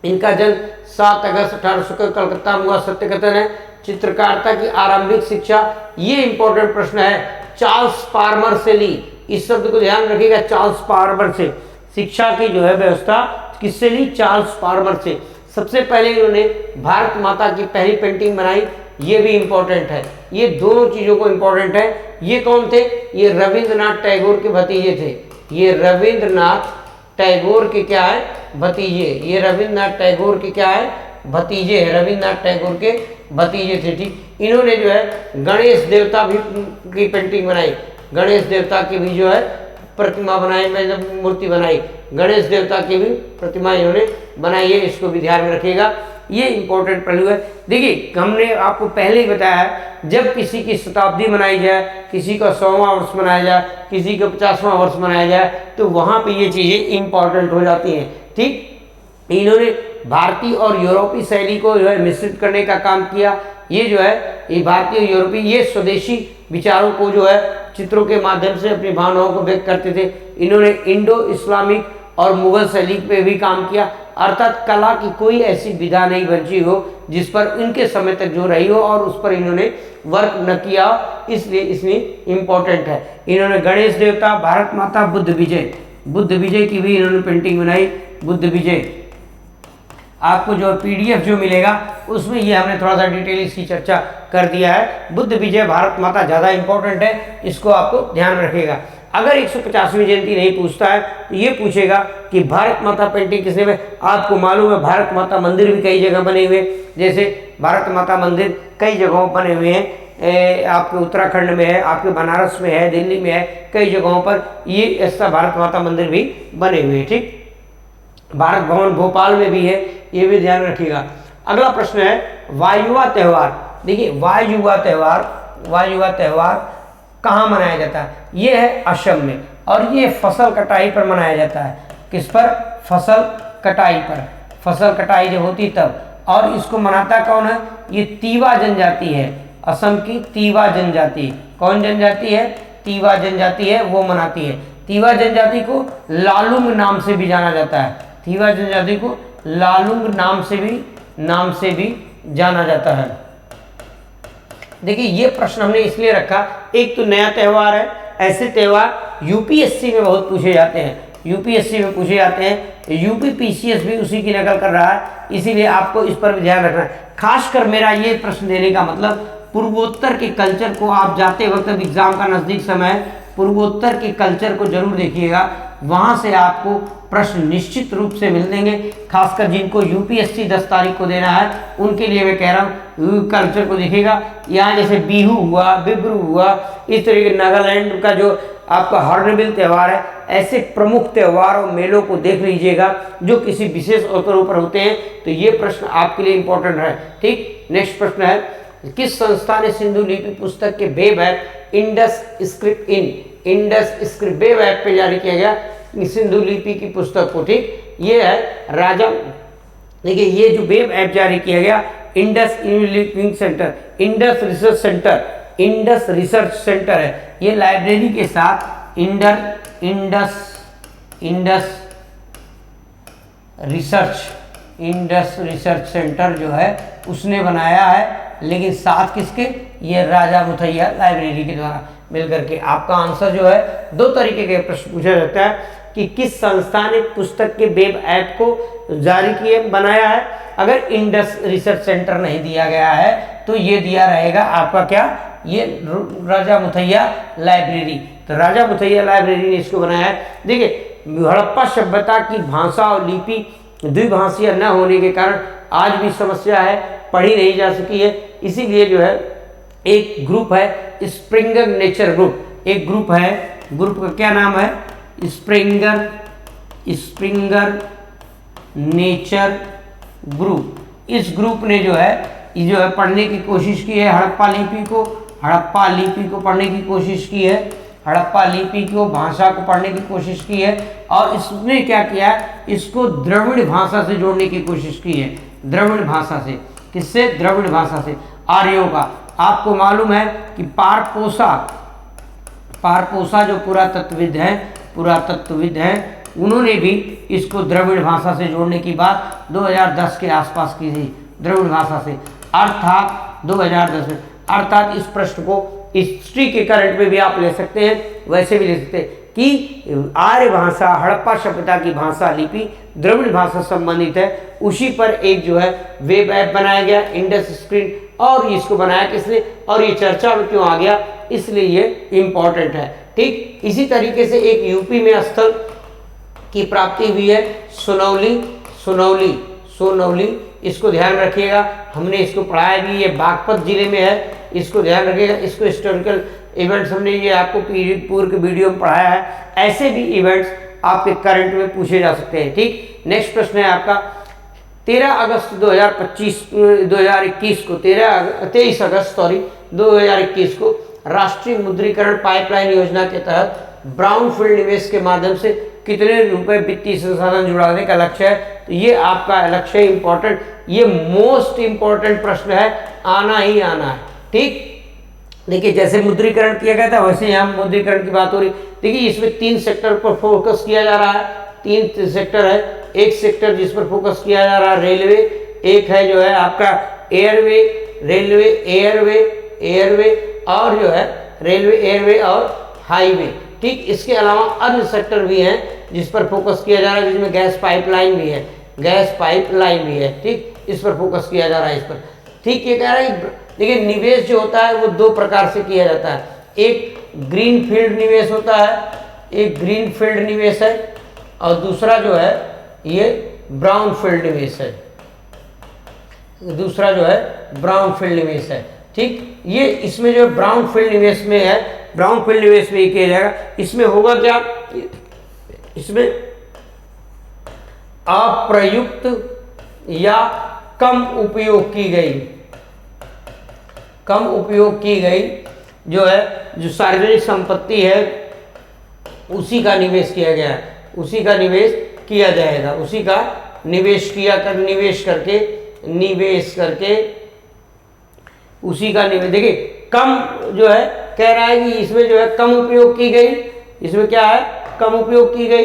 इनका जन्म 7 अगस्त 1800 को कलकत्ता में हुआ। सत्य कथन है, चित्रकारिता की आरंभिक शिक्षा, ये इंपॉर्टेंट प्रश्न है, चार्ल्स पार्मर से ली। इस शब्द को ध्यान रखिएगा, चार्ल्स पार्मर से शिक्षा की जो है व्यवस्था किससे ली? चार्ल्स फार्मर से। सबसे पहले इन्होंने भारत माता की पहली पेंटिंग बनाई, ये भी इंपॉर्टेंट है, ये दोनों चीजों को इंपॉर्टेंट है। ये कौन थे? ये रविंद्रनाथ टैगोर के भतीजे थे। ये रविंद्रनाथ टैगोर के क्या है? भतीजे। ये रविंद्रनाथ टैगोर के क्या है? भतीजे है, रविंद्रनाथ टैगोर के भतीजे थे। ठीक, इन्होंने जो है गणेश देवता भी की पेंटिंग बनाई, गणेश देवता की भी जो है प्रतिमा बनाई, मूर्ति बनाई, गणेश देवता की भी प्रतिमा इन्होंने बनाई है, इसको भी ध्यान में रखिएगा, ये इंपॉर्टेंट पहलू है। देखिए हमने आपको पहले ही बताया, जब किसी की शताब्दी मनाई जाए, किसी का 100वां वर्ष मनाया जाए, किसी का 50वां वर्ष मनाया जाए, तो वहाँ पे ये चीज़ें इंपॉर्टेंट हो जाती हैं। ठीक, इन्होंने भारतीय और यूरोपीय शैली को जो है मिश्रित करने का काम किया। ये जो है ये भारतीय और यूरोपीय, ये स्वदेशी विचारों को जो है चित्रों के माध्यम से अपनी भावनाओं को व्यक्त करते थे। इन्होंने इंडो इस्लामिक और मुगल शैली पे भी काम किया, अर्थात कला की कोई ऐसी विधा नहीं बची हो जिस पर इनके समय तक जो रही हो और उस पर इन्होंने वर्क न किया, इसलिए इसमें इम्पोर्टेंट है। इन्होंने गणेश देवता, भारत माता, बुद्ध विजय, बुद्ध विजय की भी इन्होंने पेंटिंग बनाई। बुद्ध विजय आपको जो पीडीएफ जो मिलेगा उसमें ये हमने थोड़ा सा डिटेल इसकी चर्चा कर दिया है। बुद्ध विजय, भारत माता ज़्यादा इंपॉर्टेंट है, इसको आपको ध्यान में रखिएगा। अगर 150वीं जयंती नहीं पूछता है तो ये पूछेगा कि भारत माता पेंटिंग किसने में? आपको मालूम है भारत माता मंदिर भी कई जगह बने हुए, जैसे भारत माता मंदिर कई जगहों बने हुए हैं, आपके उत्तराखंड में है, आपके बनारस में है, दिल्ली में है, कई जगहों पर ये ऐसा भारत माता मंदिर भी बने हुए हैं। ठीक, भारत भवन भोपाल में भी है, ये भी ध्यान रखिएगा। अगला प्रश्न है वायुवा त्यौहार। देखिए वायुवा त्यौहार कहाँ मनाया जाता है? ये है असम में, और ये फसल कटाई पर मनाया जाता है। किस पर? फसल कटाई पर, फसल कटाई जब होती तब। और इसको मनाता कौन है? ये तीवा जनजाति है, असम की तीवा जनजाति। कौन जनजाति है? तीवा जनजाति है, वो मनाती है। तीवा जनजाति को लालुंग नाम से भी जाना जाता है, तीवा जनजाति को लालुंग नाम से भी जाना जाता है। देखिए ये प्रश्न हमने इसलिए रखा, एक तो नया त्यौहार है, ऐसे त्यौहार यूपीएससी में बहुत पूछे जाते हैं, यूपीएससी में पूछे जाते हैं, यूपी पीसीएस भी उसी की नकल कर रहा है, इसीलिए आपको इस पर भी ध्यान रखना है। खासकर मेरा ये प्रश्न देने का मतलब पूर्वोत्तर के कल्चर को आप जाते वक्त, एग्जाम का नज़दीक समय है, पूर्वोत्तर के कल्चर को जरूर देखिएगा, वहाँ से आपको प्रश्न निश्चित रूप से मिल देंगे। खासकर जिनको यूपीएससी 10 तारीख को देना है उनके लिए मैं कह रहा हूँ कल्चर को देखिएगा। यहाँ जैसे बिहू हुआ, बिब्रू हुआ, इस तरीके नागालैंड का जो आपका हॉर्नबिल त्यौहार है, ऐसे प्रमुख त्यौहार और मेलों को देख लीजिएगा जो किसी विशेष अवसरों पर होते हैं, तो ये प्रश्न आपके लिए इंपॉर्टेंट है। ठीक, नेक्स्ट प्रश्न है, किस संस्था ने सिंधु लिपि पुस्तक के web app Indus script web app पे जारी किया गया सिंधु लिपि की पुस्तक को? ठीक, ये है राजा, देखिए ये जो वेब ऐप जारी किया गया Indus leaping centre, Indus research centre है, ये लाइब्रेरी के साथ इंडस रिसर्च सेंटर जो है उसने बनाया है, लेकिन साथ किसके? ये राजा मुथैया लाइब्रेरी के द्वारा मिलकर के। आपका आंसर जो है, दो तरीके के प्रश्न पूछा जाता है कि किस संस्था ने पुस्तक के वेब ऐप को जारी किए बनाया है। अगर इंडस रिसर्च सेंटर नहीं दिया गया है तो ये दिया रहेगा आपका क्या? ये राजा मुथैया लाइब्रेरी। तो राजा मुथैया लाइब्रेरी ने इसको बनाया है। देखिए हड़प्पा सभ्यता की भाषा और लिपि द्विभाषीय न होने के कारण आज भी समस्या है, पढ़ी नहीं जा सकी है, इसीलिए जो है एक ग्रुप है स्प्रिंगर नेचर ग्रुप, एक ग्रुप है, ग्रुप का क्या नाम है? Springer Nature group. इस ग्रुप ने जो है पढ़ने की कोशिश की है हड़प्पा लिपि को पढ़ने की कोशिश की है, हड़प्पा लिपि को भाषा को पढ़ने की कोशिश की है, और इसने क्या किया? इसको द्रविड़ भाषा से जोड़ने की कोशिश की है। द्रविड़ भाषा से, किससे? द्रविड़ भाषा से, आर्यों का। आपको मालूम है कि पारपोसा जो पुरातत्वविद हैं, उन्होंने भी इसको द्रविड़ भाषा से जोड़ने की बात 2010 के आसपास की थी, द्रविड़ भाषा से, अर्थात 2010 में। अर्थात इस प्रश्न को हिस्ट्री के करंट में भी आप ले सकते हैं, वैसे भी ले सकते हैं। कि आर्य भाषा, हड़प्पा सभ्यता की भाषा लिपि द्रविड़ भाषा संबंधित है, उसी पर एक जो है वेब ऐप बनाया गया इंडस स्क्रीन, और इसको बनाया किसने और ये चर्चा में क्यों आ गया, इसलिए ये इम्पॉर्टेंट है। ठीक, इसी तरीके से एक यूपी में स्थल की प्राप्ति हुई है सोनौली, इसको ध्यान रखिएगा, हमने इसको पढ़ाया भी, ये बागपत जिले में है, इसको ध्यान रखिएगा। इसको हिस्टोरिकल इवेंट्स हमने ये आपको पूर्व के वीडियो में पढ़ाया है। ऐसे भी इवेंट्स आपके करंट में पूछे जा सकते हैं। ठीक, नेक्स्ट प्रश्न है आपका 13 अगस्त 2021 को 23 अगस्त 2021 को राष्ट्रीय मुद्रीकरण पाइपलाइन योजना के तहत ब्राउनफील्ड निवेश के माध्यम से कितने रुपए वित्तीय संसाधन जुड़ाने का लक्ष्य है। तो ये आपका लक्ष्य है इंपॉर्टेंट, ये मोस्ट इंपॉर्टेंट प्रश्न है, आना ही आना है। ठीक, देखिए जैसे मुद्रीकरण किया गया था वैसे यहाँ मुद्रीकरण की बात हो रही। देखिए इसमें 3 सेक्टर पर फोकस किया जा रहा है, 3 सेक्टर है। एक सेक्टर जिस पर फोकस किया जा रहा है रेलवे, एक है जो है आपका एयरवे, रेलवे एयरवे और जो है रेलवे एयरवे और हाईवे। ठीक, इसके अलावा अन्य सेक्टर भी हैं जिस पर फोकस किया जा रहा है, जिसमें गैस पाइपलाइन भी है। ठीक, इस पर फोकस किया जा रहा है, इस पर। ठीक, ये कह रहा है देखिए निवेश जो होता है वो 2 प्रकार से किया जाता है, एक ग्रीन फील्ड निवेश होता है, एक ग्रीन फील्ड निवेश है, और दूसरा जो है ये ब्राउन फील्ड निवेश है, ठीक, ये इसमें जो ब्राउन फील्ड निवेश में है, ब्राउन फील्ड निवेश में ये किया जाएगा। इसमें होगा क्या, इसमें अप्रयुक्त या कम उपयोग की गई जो है जो सार्वजनिक संपत्ति है उसी का निवेश किया गया है, उसी का निवेश किया जाएगा, उसी का निवेश करके उसी का निवेश। देखिए कम जो है कह रहा है कि इसमें जो है कम उपयोग की गई, इसमें क्या है कम उपयोग की गई,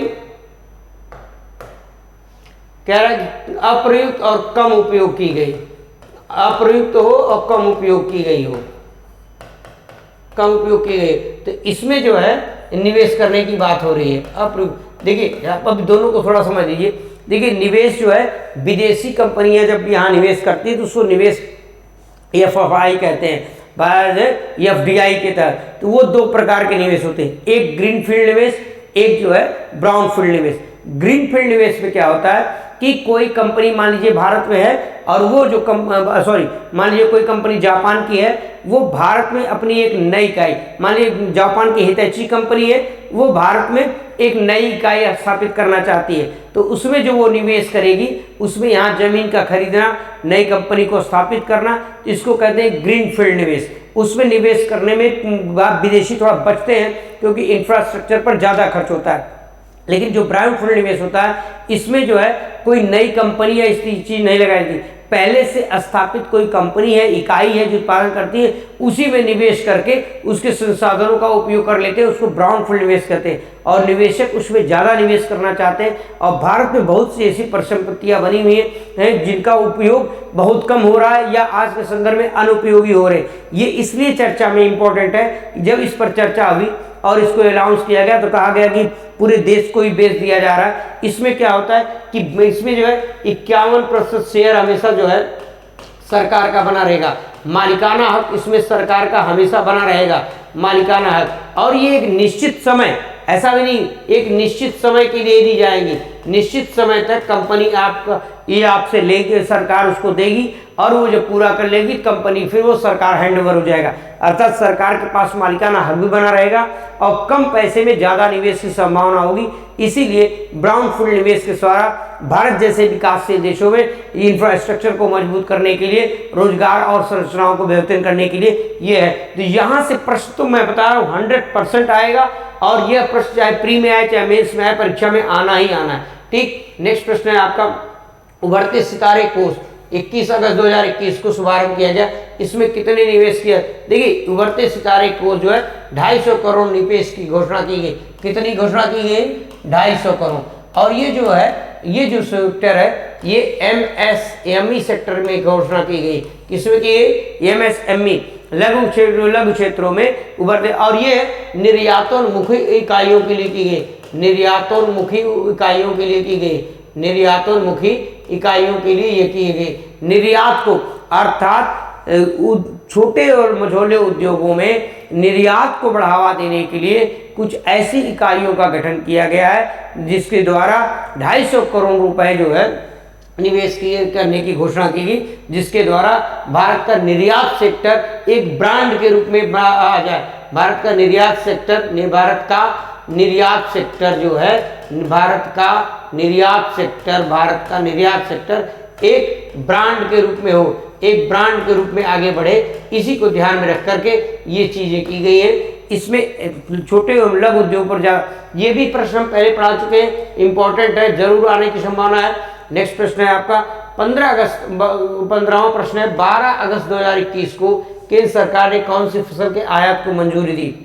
कह रहा है अप्रयुक्त और कम उपयोग की गई, अप्रयुक्त हो और कम उपयोग की गई हो, तो इसमें जो है निवेश करने की बात हो रही है। अप्रयुक्त, देखिए आप अब दोनों को थोड़ा समझ लीजिए। देखिए निवेश जो है विदेशी कंपनियां जब यहाँ निवेश करती है तो उसको निवेश FFI कहते हैं, FDI के तहत। तो वो 2 प्रकार के निवेश होते हैं, एक ग्रीन फील्ड निवेश, एक जो है ब्राउन फील्ड निवेश। ग्रीन फील्ड निवेश में क्या होता है कि कोई कंपनी मान लीजिए भारत में है और वो जो मान लीजिए कोई कंपनी जापान की है, वो भारत में अपनी एक नई इकाई, मान लीजिए जापान की हितैची कंपनी है, वो भारत में एक नई इकाई स्थापित करना चाहती है, तो उसमें जो वो निवेश करेगी उसमें यहाँ जमीन का खरीदना, नई कंपनी को स्थापित करना, इसको कहते हैं ग्रीन फील्ड निवेश। उसमें निवेश करने में विदेशी थोड़ा बचते हैं क्योंकि इंफ्रास्ट्रक्चर पर ज़्यादा खर्च होता है। लेकिन जो ब्राउन फील्ड निवेश होता है इसमें जो है कोई नई कंपनी या इस चीज़ नहीं लगाई थी, पहले से स्थापित कोई कंपनी है, इकाई है जो उत्पादन करती है, उसी में निवेश करके उसके संसाधनों का उपयोग कर लेते हैं, उसको ब्राउन फील्ड निवेश कहते हैं। और निवेशक उसमें ज़्यादा निवेश करना चाहते हैं, और भारत में बहुत सी ऐसी परिसंपत्तियाँ बनी हुई हैं जिनका उपयोग बहुत कम हो रहा है या आज के संदर्भ में अनुपयोगी हो रहे हैं। ये इसलिए चर्चा में इंपॉर्टेंट है, जब इस पर चर्चा हुई और इसको अनाउंस किया गया तो कहा गया कि पूरे देश को ही बेच दिया जा रहा है। इसमें क्या होता है कि इसमें जो है 51% शेयर हमेशा जो है सरकार का बना रहेगा, मालिकाना हक इसमें सरकार का हमेशा बना रहेगा, मालिकाना हक। और ये एक निश्चित समय, ऐसा भी नहीं एक निश्चित समय के लिए दी जाएंगी, निश्चित समय तक कंपनी आपका ये आपसे लेके सरकार उसको देगी, और वो जब पूरा कर लेगी कंपनी फिर वो सरकार हैंड ओवर हो जाएगा। अर्थात सरकार के पास मालिकाना हक भी बना रहेगा और कम पैसे में ज़्यादा निवेश की संभावना होगी। इसीलिए ब्राउन फील्ड निवेश के द्वारा भारत जैसे विकासशील देशों में इंफ्रास्ट्रक्चर को मजबूत करने के लिए, रोजगार और संरचनाओं को बेहतर करने के लिए ये है। तो यहाँ से प्रश्न तो मैं बता रहा हूँ 100% आएगा, और यह प्रश्न चाहे प्री में आए चाहे मेंस में आए, परीक्षा में आना ही आना है। ठीक, नेक्स्ट प्रश्न है आपका उभरते सितारे कोष 21 अगस्त 2021 को शुभारंभ किया गया, इसमें कितने निवेश किया। देखिए उभरते सितारे कोष जो है 250 करोड़ निवेश की घोषणा की गई। कितनी घोषणा की गई 250 करोड़। और ये जो है ये जो सेक्टर है ये MSME सेक्टर में घोषणा की गई। किसमें की गई MSME। लघु क्षेत्रों में उभरते, और ये निर्यातोन्मुखी इकाइयों के लिए की गई, निर्यातोन्मुखी इकाइयों के लिए की गई, निर्यातोन्मुखी इकाइयों के लिए ये की गई। निर्यात को अर्थात छोटे और मझोले उद्योगों में निर्यात को बढ़ावा देने के लिए कुछ ऐसी इकाइयों का गठन किया गया है जिसके द्वारा 250 करोड़ रुपए जो है निवेश करने की घोषणा की गई, जिसके द्वारा भारत का निर्यात सेक्टर एक ब्रांड के रूप में आ जाए। भारत का निर्यात सेक्टर जो है, भारत का निर्यात सेक्टर एक ब्रांड के रूप में हो, एक ब्रांड के रूप में आगे बढ़े, इसी को ध्यान में रख करके ये चीजें की गई हैं। इसमें छोटे और लघु उद्योग पर ये भी प्रश्न हम पहले पढ़ा चुके हैं, इंपॉर्टेंट है, जरूर आने की संभावना है। नेक्स्ट प्रश्न है आपका 15वां प्रश्न है, 12 अगस्त 2021 को केंद्र सरकार ने कौन सी फसल के आयात को मंजूरी दी?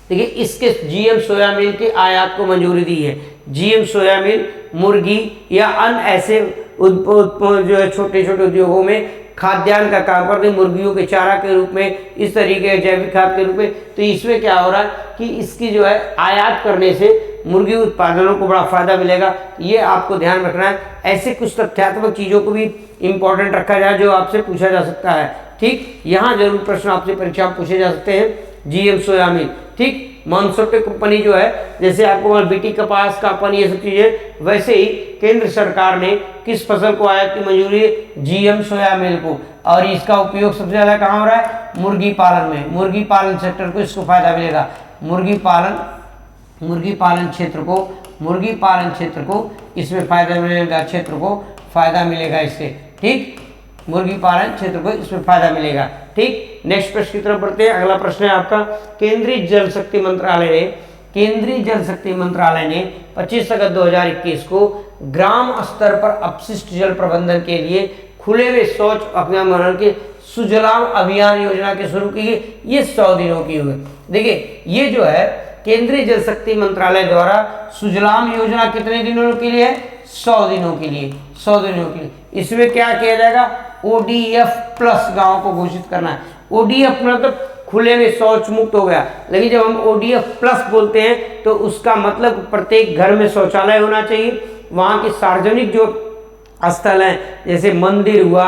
देखिए, इसके जीएम सोयाबीन के आयात को मंजूरी दी है। जीएम सोयाबीन, मुर्गी या अन्य ऐसे जो है छोटे छोटे उद्योगों में खाद्यान्न का काम करते हैं, मुर्गियों के चारा के रूप में, इस तरीके के जैविक खाद के रूप में। तो इसमें क्या हो रहा है कि इसकी जो है आयात करने से मुर्गी उत्पादनों को बड़ा फायदा मिलेगा, ये आपको ध्यान रखना है। ऐसे कुछ तथ्यात्मक चीज़ों को भी इंपॉर्टेंट रखा जाए जो आपसे पूछा जा सकता है। ठीक, यहाँ जरूर प्रश्न आपसे परीक्षा में पूछे जा सकते हैं। जीएम सोयाबीन, ठीक, मॉन्सोटे कंपनी जो है, जैसे आपको बीटी कपास का अपन ये सब चीजें, वैसे ही केंद्र सरकार ने किस फसल को आयात की मंजूरी है? जीएम सोयाबीन को। और इसका उपयोग सबसे ज्यादा कहाँ हो रहा है? मुर्गी पालन में। मुर्गी पालन सेक्टर को इसको फायदा मिलेगा। मुर्गी पालन क्षेत्र को इसमें फायदा मिलेगा, इससे। ठीक, मुर्गी पालन क्षेत्र को इसमें फायदा मिलेगा। ठीक, नेक्स्ट प्रश्न की तरफ बढ़ते हैं। अगला प्रश्न है आपका, केंद्रीय जल शक्ति मंत्रालय ने 25 अगस्त 2021 को ग्राम स्तर पर अपशिष्ट जल प्रबंधन के लिए खुले में शौच अभियान के सुजलाम अभियान योजना के शुरू की गई। ये 100 दिनों की हुई। देखिए, ये जो है केंद्रीय जल शक्ति मंत्रालय द्वारा सुजलाम योजना कितने दिनों के लिए है? 100 दिनों के लिए। 100 दिनों के लिए इसमें क्या किया जाएगा? ODF प्लस गांव को घोषित करना है। ODF मतलब खुले में शौच मुक्त हो गया, लेकिन जब हम ODF प्लस बोलते हैं तो उसका मतलब प्रत्येक घर में शौचालय होना चाहिए। वहाँ के सार्वजनिक जो स्थल हैं, जैसे मंदिर हुआ,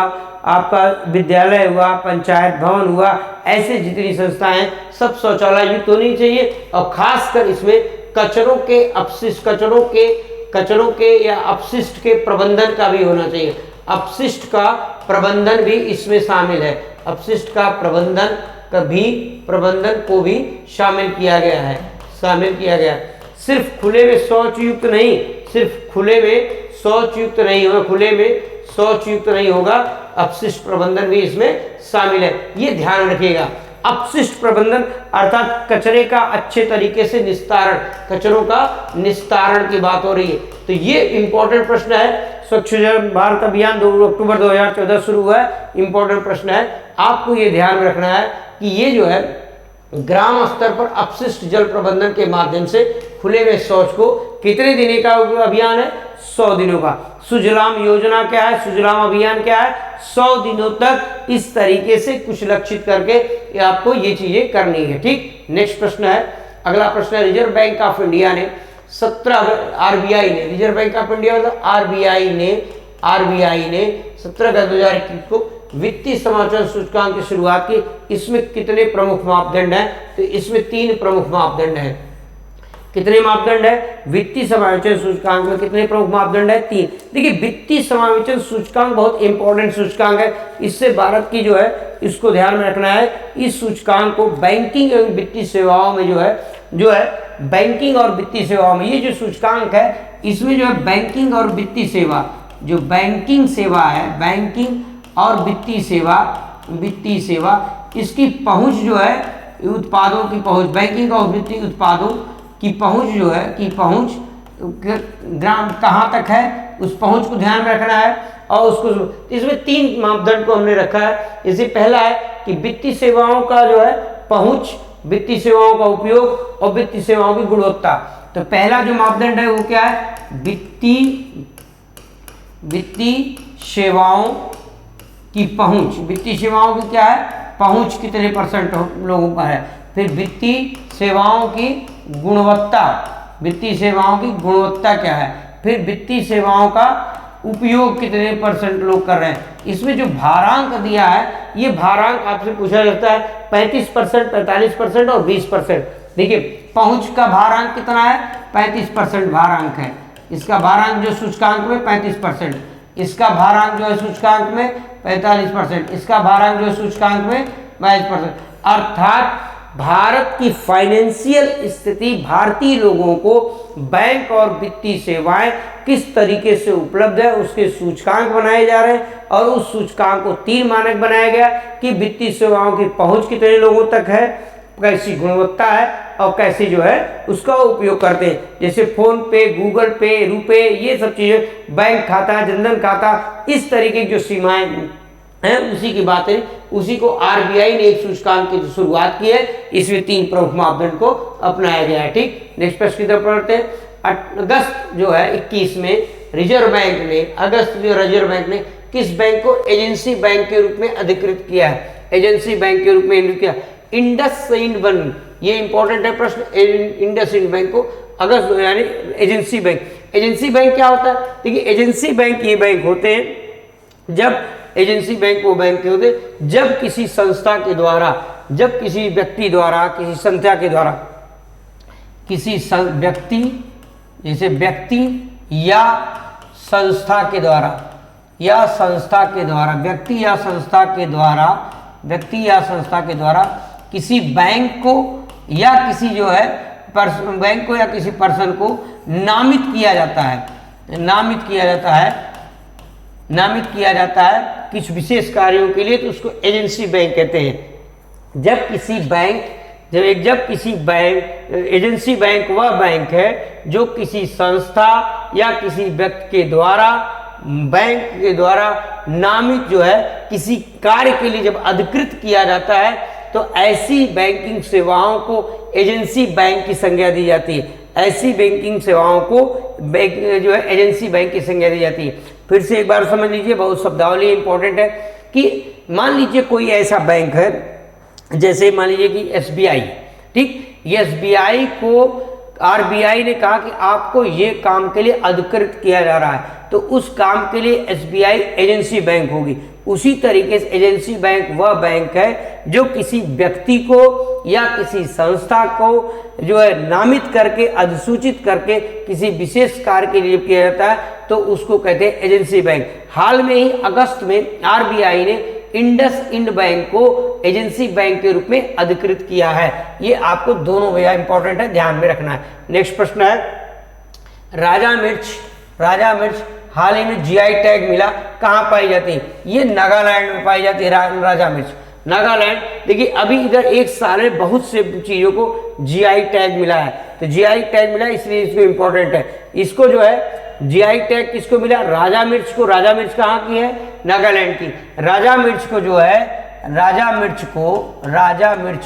आपका विद्यालय हुआ, पंचायत भवन हुआ, ऐसे जितनी संस्थाएं हैं सब शौचालय युक्त होनी चाहिए। और खासकर इसमें कचरों के या अपशिष्ट के प्रबंधन का भी होना चाहिए। अपशिष्ट का प्रबंधन भी इसमें शामिल है। अपशिष्ट का प्रबंधन को भी शामिल किया गया है। सिर्फ खुले में शौच युक्त नहीं होगा, अपशिष्ट प्रबंधन भी इसमें शामिल है। ये ध्यान रखिएगा। अपशिष्ट प्रबंधन अर्थात कचरे का अच्छे तरीके से निस्तारण, कचरों का निस्तारण की बात हो रही है। तो ये इंपॉर्टेंट प्रश्न है। स्वच्छ भारत अभियान 2 अक्टूबर 2014 शुरू हुआ है। इंपॉर्टेंट प्रश्न है, आपको ये ध्यान रखना है कि ये जो है ग्राम स्तर पर अपशिष्ट जल प्रबंधन के माध्यम से खुले में शौच को कितने दिन का अभियान है? 100 दिनों का। सुजलाम योजना क्या है? सुजलाम अभियान क्या है? 100 दिनों तक इस तरीके से कुछ लक्षित करके आपको ये चीजें करनी है। ठीक, नेक्स्ट प्रश्न है। अगला प्रश्न है, रिजर्व बैंक ऑफ इंडिया ने 17 अगस्त 2021 को वित्तीय समाचार सूचकांक की शुरुआत की। इसमें कितने प्रमुख मापदंड हैं? तो इसमें 3 प्रमुख मापदंड हैं। कितने मापदंड है? वित्तीय समावेशन सूचकांक में कितने प्रमुख मापदंड है? 3। देखिए, वित्तीय समावेशन सूचकांक बहुत इंपॉर्टेंट सूचकांक है। इससे भारत की जो है, इसको ध्यान में रखना है। इस सूचकांक को बैंकिंग एवं वित्तीय सेवाओं में जो है बैंकिंग और वित्तीय सेवाओं में ये जो सूचकांक है, इसमें जो है बैंकिंग और वित्तीय सेवा, जो बैंकिंग सेवा है, बैंकिंग और वित्तीय सेवा, इसकी पहुंच जो है, उत्पादों की पहुंच, बैंकिंग और वित्तीय उत्पादों की पहुंच जो है, ग्राम कहाँ तक है, उस पहुंच को ध्यान में रखना है। और उसको इसमें 3 मापदंड को हमने रखा है। इससे पहला है कि वित्तीय सेवाओं का जो है पहुंच, वित्तीय सेवाओं का उपयोग और वित्तीय सेवाओं की गुणवत्ता। तो पहला जो मापदंड है वो क्या है? वित्तीय सेवाओं की पहुंच। वित्तीय सेवाओं की क्या है? पहुंच कितने परसेंट लोगों का है। फिर वित्तीय सेवाओं की गुणवत्ता, वित्तीय सेवाओं की गुणवत्ता क्या है। फिर वित्तीय सेवाओं का उपयोग कितने परसेंट लोग कर रहे हैं। इसमें जो भारांक दिया है, ये भारांक आपसे पूछा जाता है 35%, 45% और 20%। देखिए पहुंच का भारांक कितना है, 35% भारांक है। इसका भारांक जो सूचकांक में 35%, इसका भारांक जो है सूचकांक में 45%, इसका भारांक जो है सूचकांक में 22%। अर्थात भारत की फाइनेंशियल स्थिति, भारतीय लोगों को बैंक और वित्तीय सेवाएं किस तरीके से उपलब्ध है उसके सूचकांक बनाए जा रहे हैं। और उस सूचकांक को 3 मानक बनाया गया कि वित्तीय सेवाओं की पहुंच कितने लोगों तक है, कैसी गुणवत्ता है और कैसे जो है उसका उपयोग करते हैं। जैसे फोन पे, गूगल पे, रुपए, ये सब चीजें, बैंक खाता, जनधन खाता, इस तरीके की जो सीमाएं हैं उसी की बातें, उसी को आरबीआई ने एक सूचकांक की शुरुआत की है। इसमें 3 प्रमुख मापदंड को अपनाया गया है। ठीक, नेक्स्ट प्रश्न की तरफ पढ़ते हैं। अगस्त जो है 21 में रिजर्व बैंक ने, अगस्त जो रिजर्व बैंक ने किस बैंक को एजेंसी बैंक के रूप में अधिकृत किया है, एजेंसी बैंक के रूप में अधिकृत किया। इंडसइंड बैंक, ये इंपॉर्टेंट है प्रश्न, इंडसइंड बैंक को अगस्त यानी एजेंसी बैंक। एजेंसी बैंक क्या होता है, देखिए एजेंसी बैंक ये बैंक होते हैं, जब एजेंसी बैंक वो बैंक के होते जब किसी संस्था के द्वारा, जब किसी व्यक्ति द्वारा, किसी संस्था के द्वारा, किसी व्यक्ति, जैसे व्यक्ति या संस्था के द्वारा, या संस्था के द्वारा, व्यक्ति या संस्था के द्वारा, व्यक्ति या संस्था के द्वारा किसी बैंक को या किसी जो है बैंक को या किसी पर्सन को नामित किया जाता है, नामित किया जाता है, नामित किया जाता है कुछ विशेष कार्यों के लिए, तो उसको एजेंसी बैंक कहते हैं। जब किसी बैंक, जब किसी बैंक, एजेंसी बैंक वह बैंक है जो किसी संस्था या किसी व्यक्ति के द्वारा, बैंक के द्वारा नामित जो है किसी कार्य के लिए जब अधिकृत किया जाता है, तो ऐसी बैंकिंग सेवाओं को एजेंसी बैंक की संज्ञा दी जाती है। ऐसी बैंकिंग सेवाओं को बैंक जो है एजेंसी बैंक की संज्ञा दी जाती है। फिर से एक बार समझ लीजिए, बहुत शब्दावली इंपॉर्टेंट है कि मान लीजिए कोई ऐसा बैंक है, जैसे मान लीजिए कि एसबीआई, ठीक, ये एसबीआई को आरबीआई ने कहा कि आपको ये काम के लिए अधिकृत किया जा रहा है, तो उस काम के लिए एसबीआई एजेंसी बैंक होगी। उसी तरीके से एजेंसी बैंक वह बैंक है जो किसी व्यक्ति को या किसी संस्था को जो है नामित करके, अधिसूचित करके किसी विशेष कार्य के लिए किया जाता है, तो उसको कहते हैं एजेंसी बैंक। हाल में ही अगस्त में आरबीआई ने इंडसइंड बैंक को एजेंसी बैंक के रूप में अधिकृत किया है। ये आपको दोनों भैया इंपॉर्टेंट है, ध्यान में रखना है। नेक्स्ट प्रश्न है, राजा मिर्च, राजा मिर्च हाल ही में जीआई टैग मिला, कहाँ पाई जाती है? ये नागालैंड में पाई जाती है राजा मिर्च, नागालैंड। देखिए अभी इधर एक साल में बहुत से चीज़ों को जीआई टैग मिला है, तो जीआई टैग मिला इसलिए इसको इम्पोर्टेंट है। इसको जो है जीआई टैग किसको मिला? राजा मिर्च को। राजा मिर्च कहाँ की है? नागालैंड की। राजा मिर्च को जो है, राजा मिर्च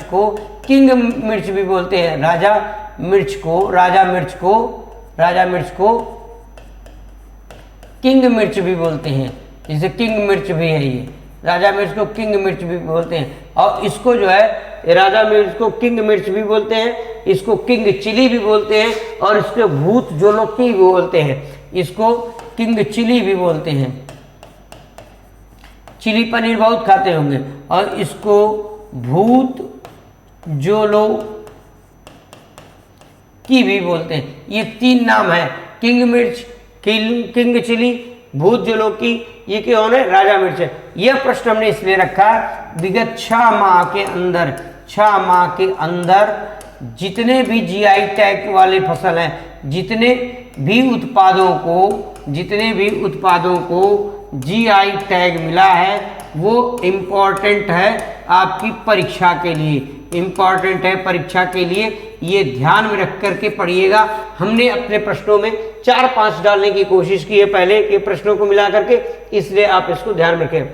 को किंग मिर्च भी बोलते हैं। राजा मिर्च को किंग मिर्च भी बोलते हैं, जैसे किंग मिर्च भी है ये, राजा मिर्च को किंग मिर्च भी बोलते हैं। और इसको जो है राजा मिर्च को किंग मिर्च भी बोलते हैं, इसको किंग चिली भी बोलते हैं, और इसको भूत जोलोकी भी बोलते हैं, इसको किंग चिली भी बोलते हैं। चिली पनीर बहुत खाते होंगे। और इसको भूत जोलोकी भी बोलते हैं। ये 3 नाम है, किंग मिर्च, किंग चिली, भूत जोलोकी, ये क्या होने? राजा मिर्च है। यह प्रश्न हमने इसलिए रखा, विगत 6 माह के अंदर जितने भी जीआई टैग वाले फसल हैं, जितने भी उत्पादों को जीआई टैग मिला है, वो इम्पॉर्टेंट है आपकी परीक्षा के लिए, इम्पॉर्टेंट है परीक्षा के लिए। ये ध्यान में रख करके पढ़िएगा। हमने अपने प्रश्नों में 4-5 डालने की कोशिश की है पहले के प्रश्नों को मिला करके, इसलिए आप इसको ध्यान में रखें।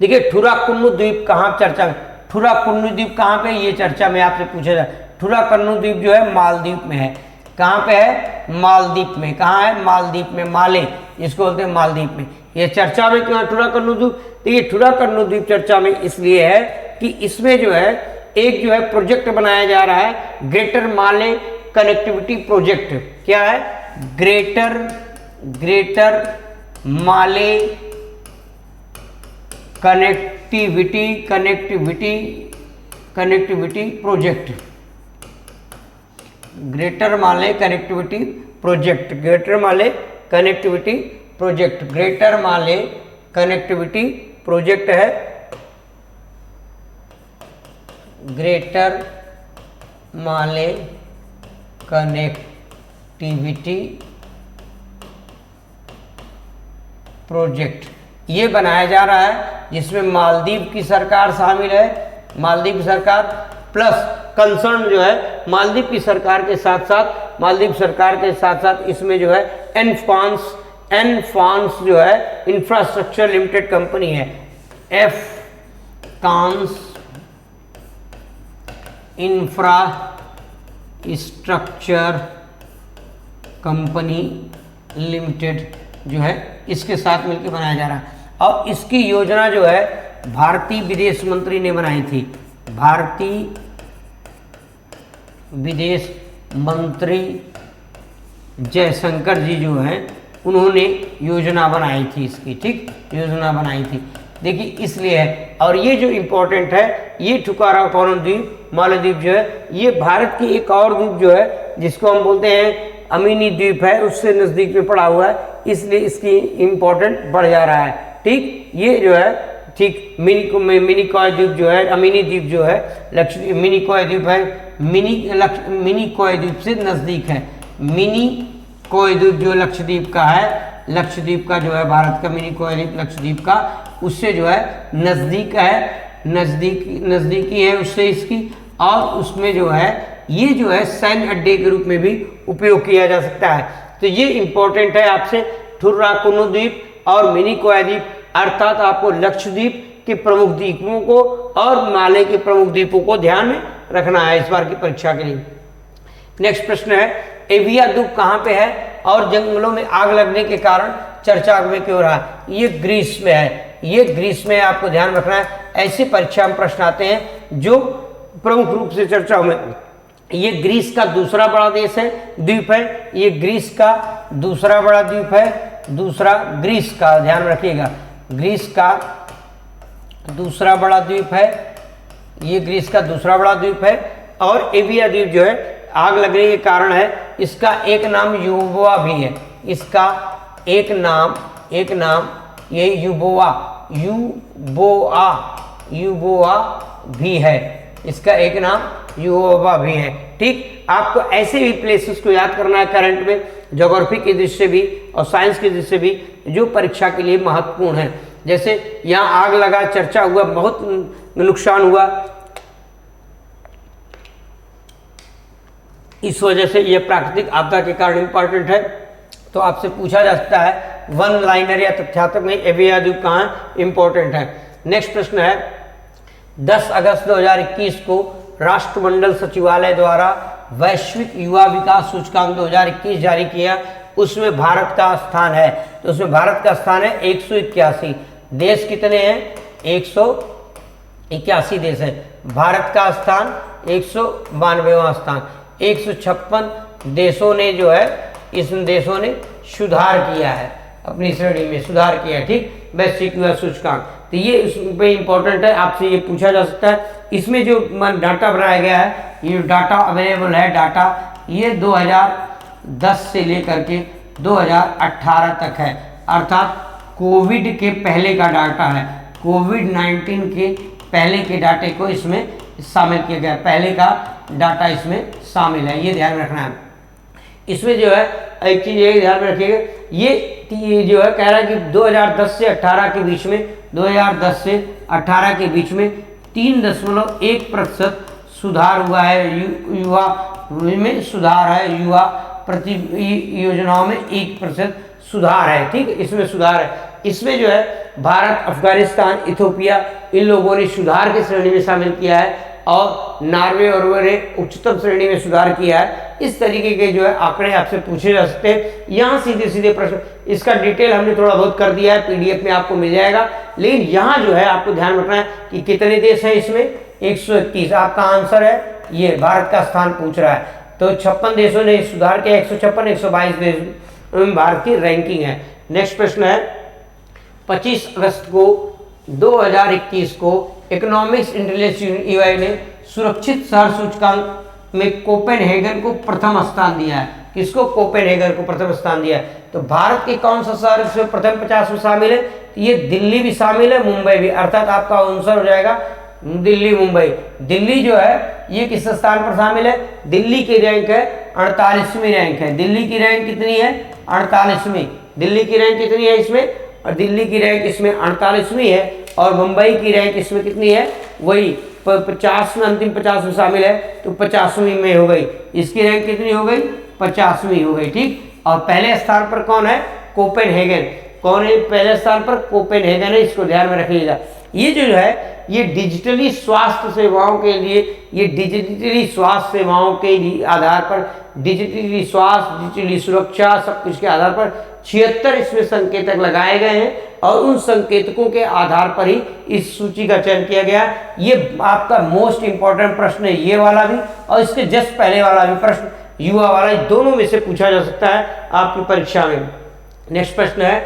देखिए ठुराकुन्नू द्वीप कहाँ चर्चा में? ठुराकुन्नू द्वीप कहाँ पे? ये चर्चा में आपसे पूछा जाए। ठुराकुन्नू द्वीप जो है मालदीव में है। कहाँ पे है? मालदीव में। कहाँ है? मालदीव में, माले इसको बोलते हैं, मालदीव में। ये चर्चा में क्यों है ठुराकुन्नू द्वीप? देखिए ठुराकुन्नू द्वीप चर्चा में इसलिए है कि इसमें जो है एक जो है प्रोजेक्ट बनाया जा रहा है ग्रेटर माले कनेक्टिविटी प्रोजेक्ट। क्या है? ग्रेटर माले कनेक्टिविटी प्रोजेक्ट। ग्रेटर माले कनेक्टिविटी प्रोजेक्ट ग्रेटर माले कनेक्टिविटी प्रोजेक्ट है। ग्रेटर माले कनेक्टिविटी प्रोजेक्ट ये बनाया जा रहा है, जिसमें मालदीव की सरकार शामिल है, मालदीव सरकार प्लस कंसर्न जो है मालदीव की सरकार के साथ साथ इसमें जो है एनफांस जो है इंफ्रास्ट्रक्चर लिमिटेड कंपनी है, एफकांस इंफ्रास्ट्रक्चर कंपनी लिमिटेड जो है इसके साथ मिलकर बनाया जा रहा है। और इसकी योजना जो है भारतीय विदेश मंत्री ने बनाई थी, भारतीय विदेश मंत्री जयशंकर जी जो हैं उन्होंने योजना बनाई थी इसकी, ठीक, योजना बनाई थी। देखिए इसलिए है। और ये जो इम्पोर्टेंट है, ये ठुकाराकोरम द्वीप मालदीव जो है ये भारत की एक और द्वीप जो है जिसको हम बोलते हैं अमीनी द्वीप है, उससे नज़दीक में पड़ा हुआ है, इसलिए इसकी इम्पोर्टेंट बढ़ जा रहा है। ठीक, ये जो है ठीक मिनिकॉय द्वीप जो है, अमीनी द्वीप जो है लक्षद्वीप, मिनिकॉय द्वीप है, मिनिकॉय द्वीप से नज़दीक है। मिनिकॉय द्वीप जो लक्षद्वीप का है, लक्षद्वीप का जो है भारत का मिनिकॉय द्वीप लक्षद्वीप का उससे जो है नज़दीक है, नज़दीकी है उससे इसकी। और उसमें जो है ये जो है सैन्य अड्डे के रूप में भी उपयोग किया जा सकता है। तो ये इंपॉर्टेंट है आपसे, थुर्राकुनु द्वीप और मिनिकॉय द्वीप, अर्थात आपको लक्षद्वीप के प्रमुख द्वीपों को और माले के प्रमुख द्वीपों को ध्यान में रखना है इस बार की परीक्षा के लिए। नेक्स्ट प्रश्न है, एविया द्वीप कहाँ पे है और जंगलों में आग लगने के कारण चर्चा में क्यों रहा? ये ग्रीस में है, ये ग्रीस में आपको ध्यान रखना है। ऐसी परीक्षा में प्रश्न आते हैं जो प्रमुख रूप से चर्चा में। ये ग्रीस का दूसरा बड़ा देश है, द्वीप है, ये ग्रीस का दूसरा बड़ा द्वीप है, दूसरा ग्रीस का, ध्यान रखिएगा, ग्रीस का दूसरा बड़ा द्वीप है, ये ग्रीस का दूसरा बड़ा द्वीप है। और एविया द्वीप जो है आग लगने के कारण है, इसका एक नाम यूबोआ भी है, इसका एक नाम ये यूबोआ भी है, इसका एक नाम यूबोआ भी है। ठीक, आपको ऐसे भी प्लेसेस को याद करना है करंट में, ज्योग्राफी की दृष्टि से भी और साइंस की दृष्टि से भी, जो परीक्षा के लिए महत्वपूर्ण है। जैसे यहाँ आग लगा, चर्चा हुआ, बहुत नुकसान हुआ, इस वजह से यह प्राकृतिक आपदा के कारण इंपॉर्टेंट है। तो आपसे पूछा जा सकता है वन लाइनर या तथ्यात्मक में एविया द्वीप कहाँ इंपॉर्टेंट है। नेक्स्ट प्रश्न है, 10 अगस्त 2021 को राष्ट्रमंडल सचिवालय द्वारा वैश्विक युवा विकास सूचकांक 2021 जारी किया, उसमें भारत का स्थान है। तो उसमें भारत का स्थान है 181। देश कितने हैं? 181 देश है। भारत का स्थान 192वां स्थान। 156 देशों ने जो है, इस देशों ने सुधार किया है, अपनी श्रेणी में सुधार किया है। ठीक, वैश्विक युवा सूचकांक, तो ये इस पे इंपॉर्टेंट है, आपसे ये पूछा जा सकता है। इसमें जो डाटा बनाया गया है, ये डाटा अवेलेबल है, डाटा ये 2010 से लेकर के 2018 तक है, अर्थात कोविड के पहले का डाटा है, कोविड-19 के पहले के डाटे को इसमें शामिल किया गया, पहले का डाटा इसमें शामिल है, ये ध्यान रखना है। इसमें जो है एक चीज़ ये ध्यान में रखिएगा, ये जो है कह रहा है कि 2010 से 18 के बीच में, 2010 से 18 के बीच में 3.1% सुधार हुआ है, युवा में सुधार है, युवा प्रति योजनाओं में 1% सुधार है। ठीक, इसमें सुधार है। इसमें जो है भारत, अफगानिस्तान, इथियोपिया, इन लोगों ने सुधार की श्रेणी में शामिल किया है, और नॉर्वे और ने उच्चतम श्रेणी में सुधार किया है। इस तरीके के जो है आंकड़े आपसे पूछे जा सकते हैं। यहाँ सीधे सीधे प्रश्न, इसका डिटेल हमने थोड़ा बहुत कर दिया है, पीडीएफ में आपको मिल जाएगा। लेकिन यहाँ जो है आपको ध्यान रखना है कि कितने देश हैं इसमें, 131। आपका आंसर है ये, भारत का स्थान पूछ रहा है। तो 56 देशों ने सुधार किया, 156, 122 देश में भारत की रैंकिंग है। नेक्स्ट प्रश्न है, 25 अगस्त को 2021 को इकोनॉमिक्स इंटेलिजेंस यूनिट ने सुरक्षित शहर सूचकांक में कोपेनहेगन को प्रथम स्थान दिया है। किसको? कोपेनहेगन को प्रथम स्थान दिया है। तो भारत के कौन सा शहर इसमें प्रथम 50 में शामिल है? तो ये दिल्ली भी शामिल है, मुंबई भी, अर्थात आपका आंसर हो जाएगा दिल्ली, मुंबई। दिल्ली जो है ये किस स्थान पर शामिल है? दिल्ली की रैंक है 48वीं रैंक है। दिल्ली की रैंक कितनी है? 48वीं। दिल्ली की रैंक कितनी है इसमें? और दिल्ली की रैंक इसमें 48वीं है। और मुंबई की रैंक इसमें कितनी है? वही 50 में, अंतिम 50 में शामिल है, तो 50वीं में हो गई। इसकी रैंक कितनी हो गई? 50वीं हो गई। ठीक। और पहले स्थान पर कौन है? कोपेनहेगन। कौन है पहले स्थान पर? कोपेनहेगन है, इसको ध्यान में रखिएगा। ये जो है ये डिजिटली स्वास्थ्य सेवाओं के लिए, ये डिजिटली स्वास्थ्य सेवाओं के लिए आधार पर, डिजिटली स्वास्थ्य, डिजिटली सुरक्षा, सब कुछ के आधार पर 76 इसमें संकेतक लगाए गए हैं और उन संकेतकों के आधार पर ही इस सूची का चयन किया गया। ये आपका मोस्ट इंपॉर्टेंट प्रश्न है, ये वाला भी और इसके जस्ट पहले वाला भी प्रश्न, युवा वाला, दोनों में से पूछा जा सकता है आपकी परीक्षा में। नेक्स्ट प्रश्न है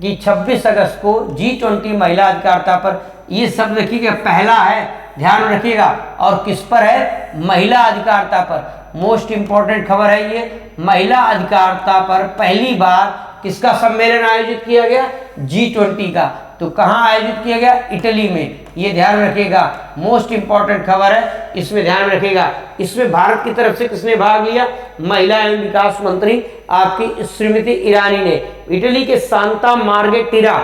कि 26 अगस्त को G20 महिला अधिकारिता पर, ये शब्द रखिएगा पहला है, ध्यान रखिएगा, और किस पर है? महिला अधिकारिता पर। मोस्ट इंपॉर्टेंट खबर है ये, महिला अधिकारिता पर पहली बार किसका सम्मेलन आयोजित किया गया? G20 का। तो कहाँ आयोजित किया गया? इटली में। ये ध्यान रखिएगा, मोस्ट इंपॉर्टेंट खबर है, इसमें ध्यान रखिएगा। इसमें भारत की तरफ से किसने भाग लिया? महिला एवं विकास मंत्री आपकी श्रीमती ईरानी ने। इटली के सांता मार्गेटिरा,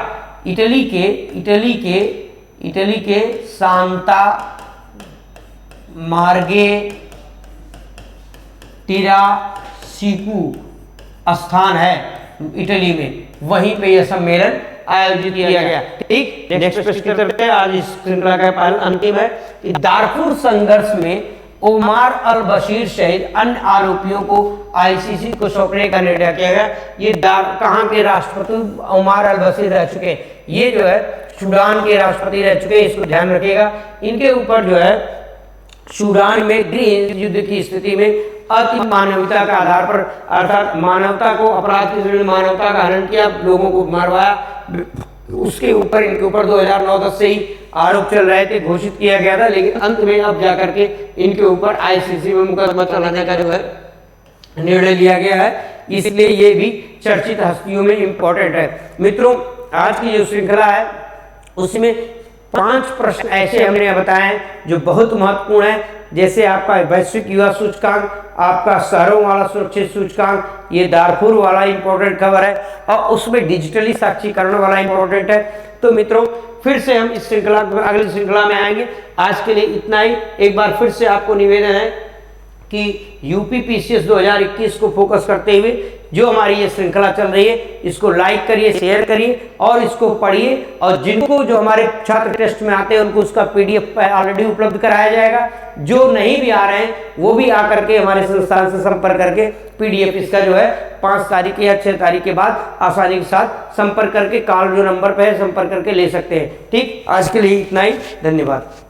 इटली के सांता मार्गेटिरा सिकू स्थान है इटली में, वहीं पे यह सम्मेलन आयोजित किया गया। ठीक। नेक्स्ट प्रश्न की तरफ है, आज इस श्रृंखला का अंतिम है कि दारफुर संघर्ष में ओमार अल बशीर सहित अन्य आरोपियों को आईसीसी को सौंपने का निर्णय किया गया। ये कहाँ के राष्ट्रपति ओमार अल बशीर रह चुके हैं? ये जो है सूडान के राष्ट्रपति रह चुके हैं, इसको ध्यान रखिएगा। इनके ऊपर जो है सूडान में गृह युद्ध की स्थिति में अति मानवता का आधार पर, अर्थात मानवता को, अपराध की श्रेणी मानवता का हनन किया, लोगों को मारवाया, उसके ऊपर इनके ऊपर 2009-10 से ही आरोप चल रहे थे, घोषित किया गया था। लेकिन अंत में अब जाकर के इनके ऊपर आईसीसी में मुकदमा चलाने का जो है निर्णय लिया गया है, इसलिए ये भी चर्चित हस्तियों में इंपॉर्टेंट है। मित्रों, आज की जो श्रृंखला है उसमें 5 प्रश्न ऐसे हमने बताए हैं जो बहुत महत्वपूर्ण है, जैसे आपका वैश्विक युवा सूचकांक, आपका शहरों वाला सुरक्षित सूचकांक, ये दारफुर वाला इंपॉर्टेंट खबर है, और उसमें डिजिटली साक्षीकरण वाला इंपॉर्टेंट है। तो मित्रों, फिर से हम इस श्रृंखला अगली श्रृंखला में आएंगे। आज के लिए इतना ही। एक बार फिर से आपको निवेदन है कि यूपीपीसीएस 2021 को फोकस करते हुए जो हमारी ये श्रृंखला चल रही है, इसको लाइक करिए, शेयर करिए और इसको पढ़िए। और जिनको जो हमारे छात्र टेस्ट में आते हैं उनको उसका पीडीएफ ऑलरेडी उपलब्ध कराया जाएगा। जो नहीं भी आ रहे हैं वो भी आकर के हमारे संस्थान से संपर्क करके पीडीएफ इसका जो है 5 तारीख या 6 तारीख के बाद आसानी के साथ संपर्क करके, कॉल जो नंबर पर है संपर्क करके ले सकते हैं। ठीक, आज के लिए इतना ही। धन्यवाद।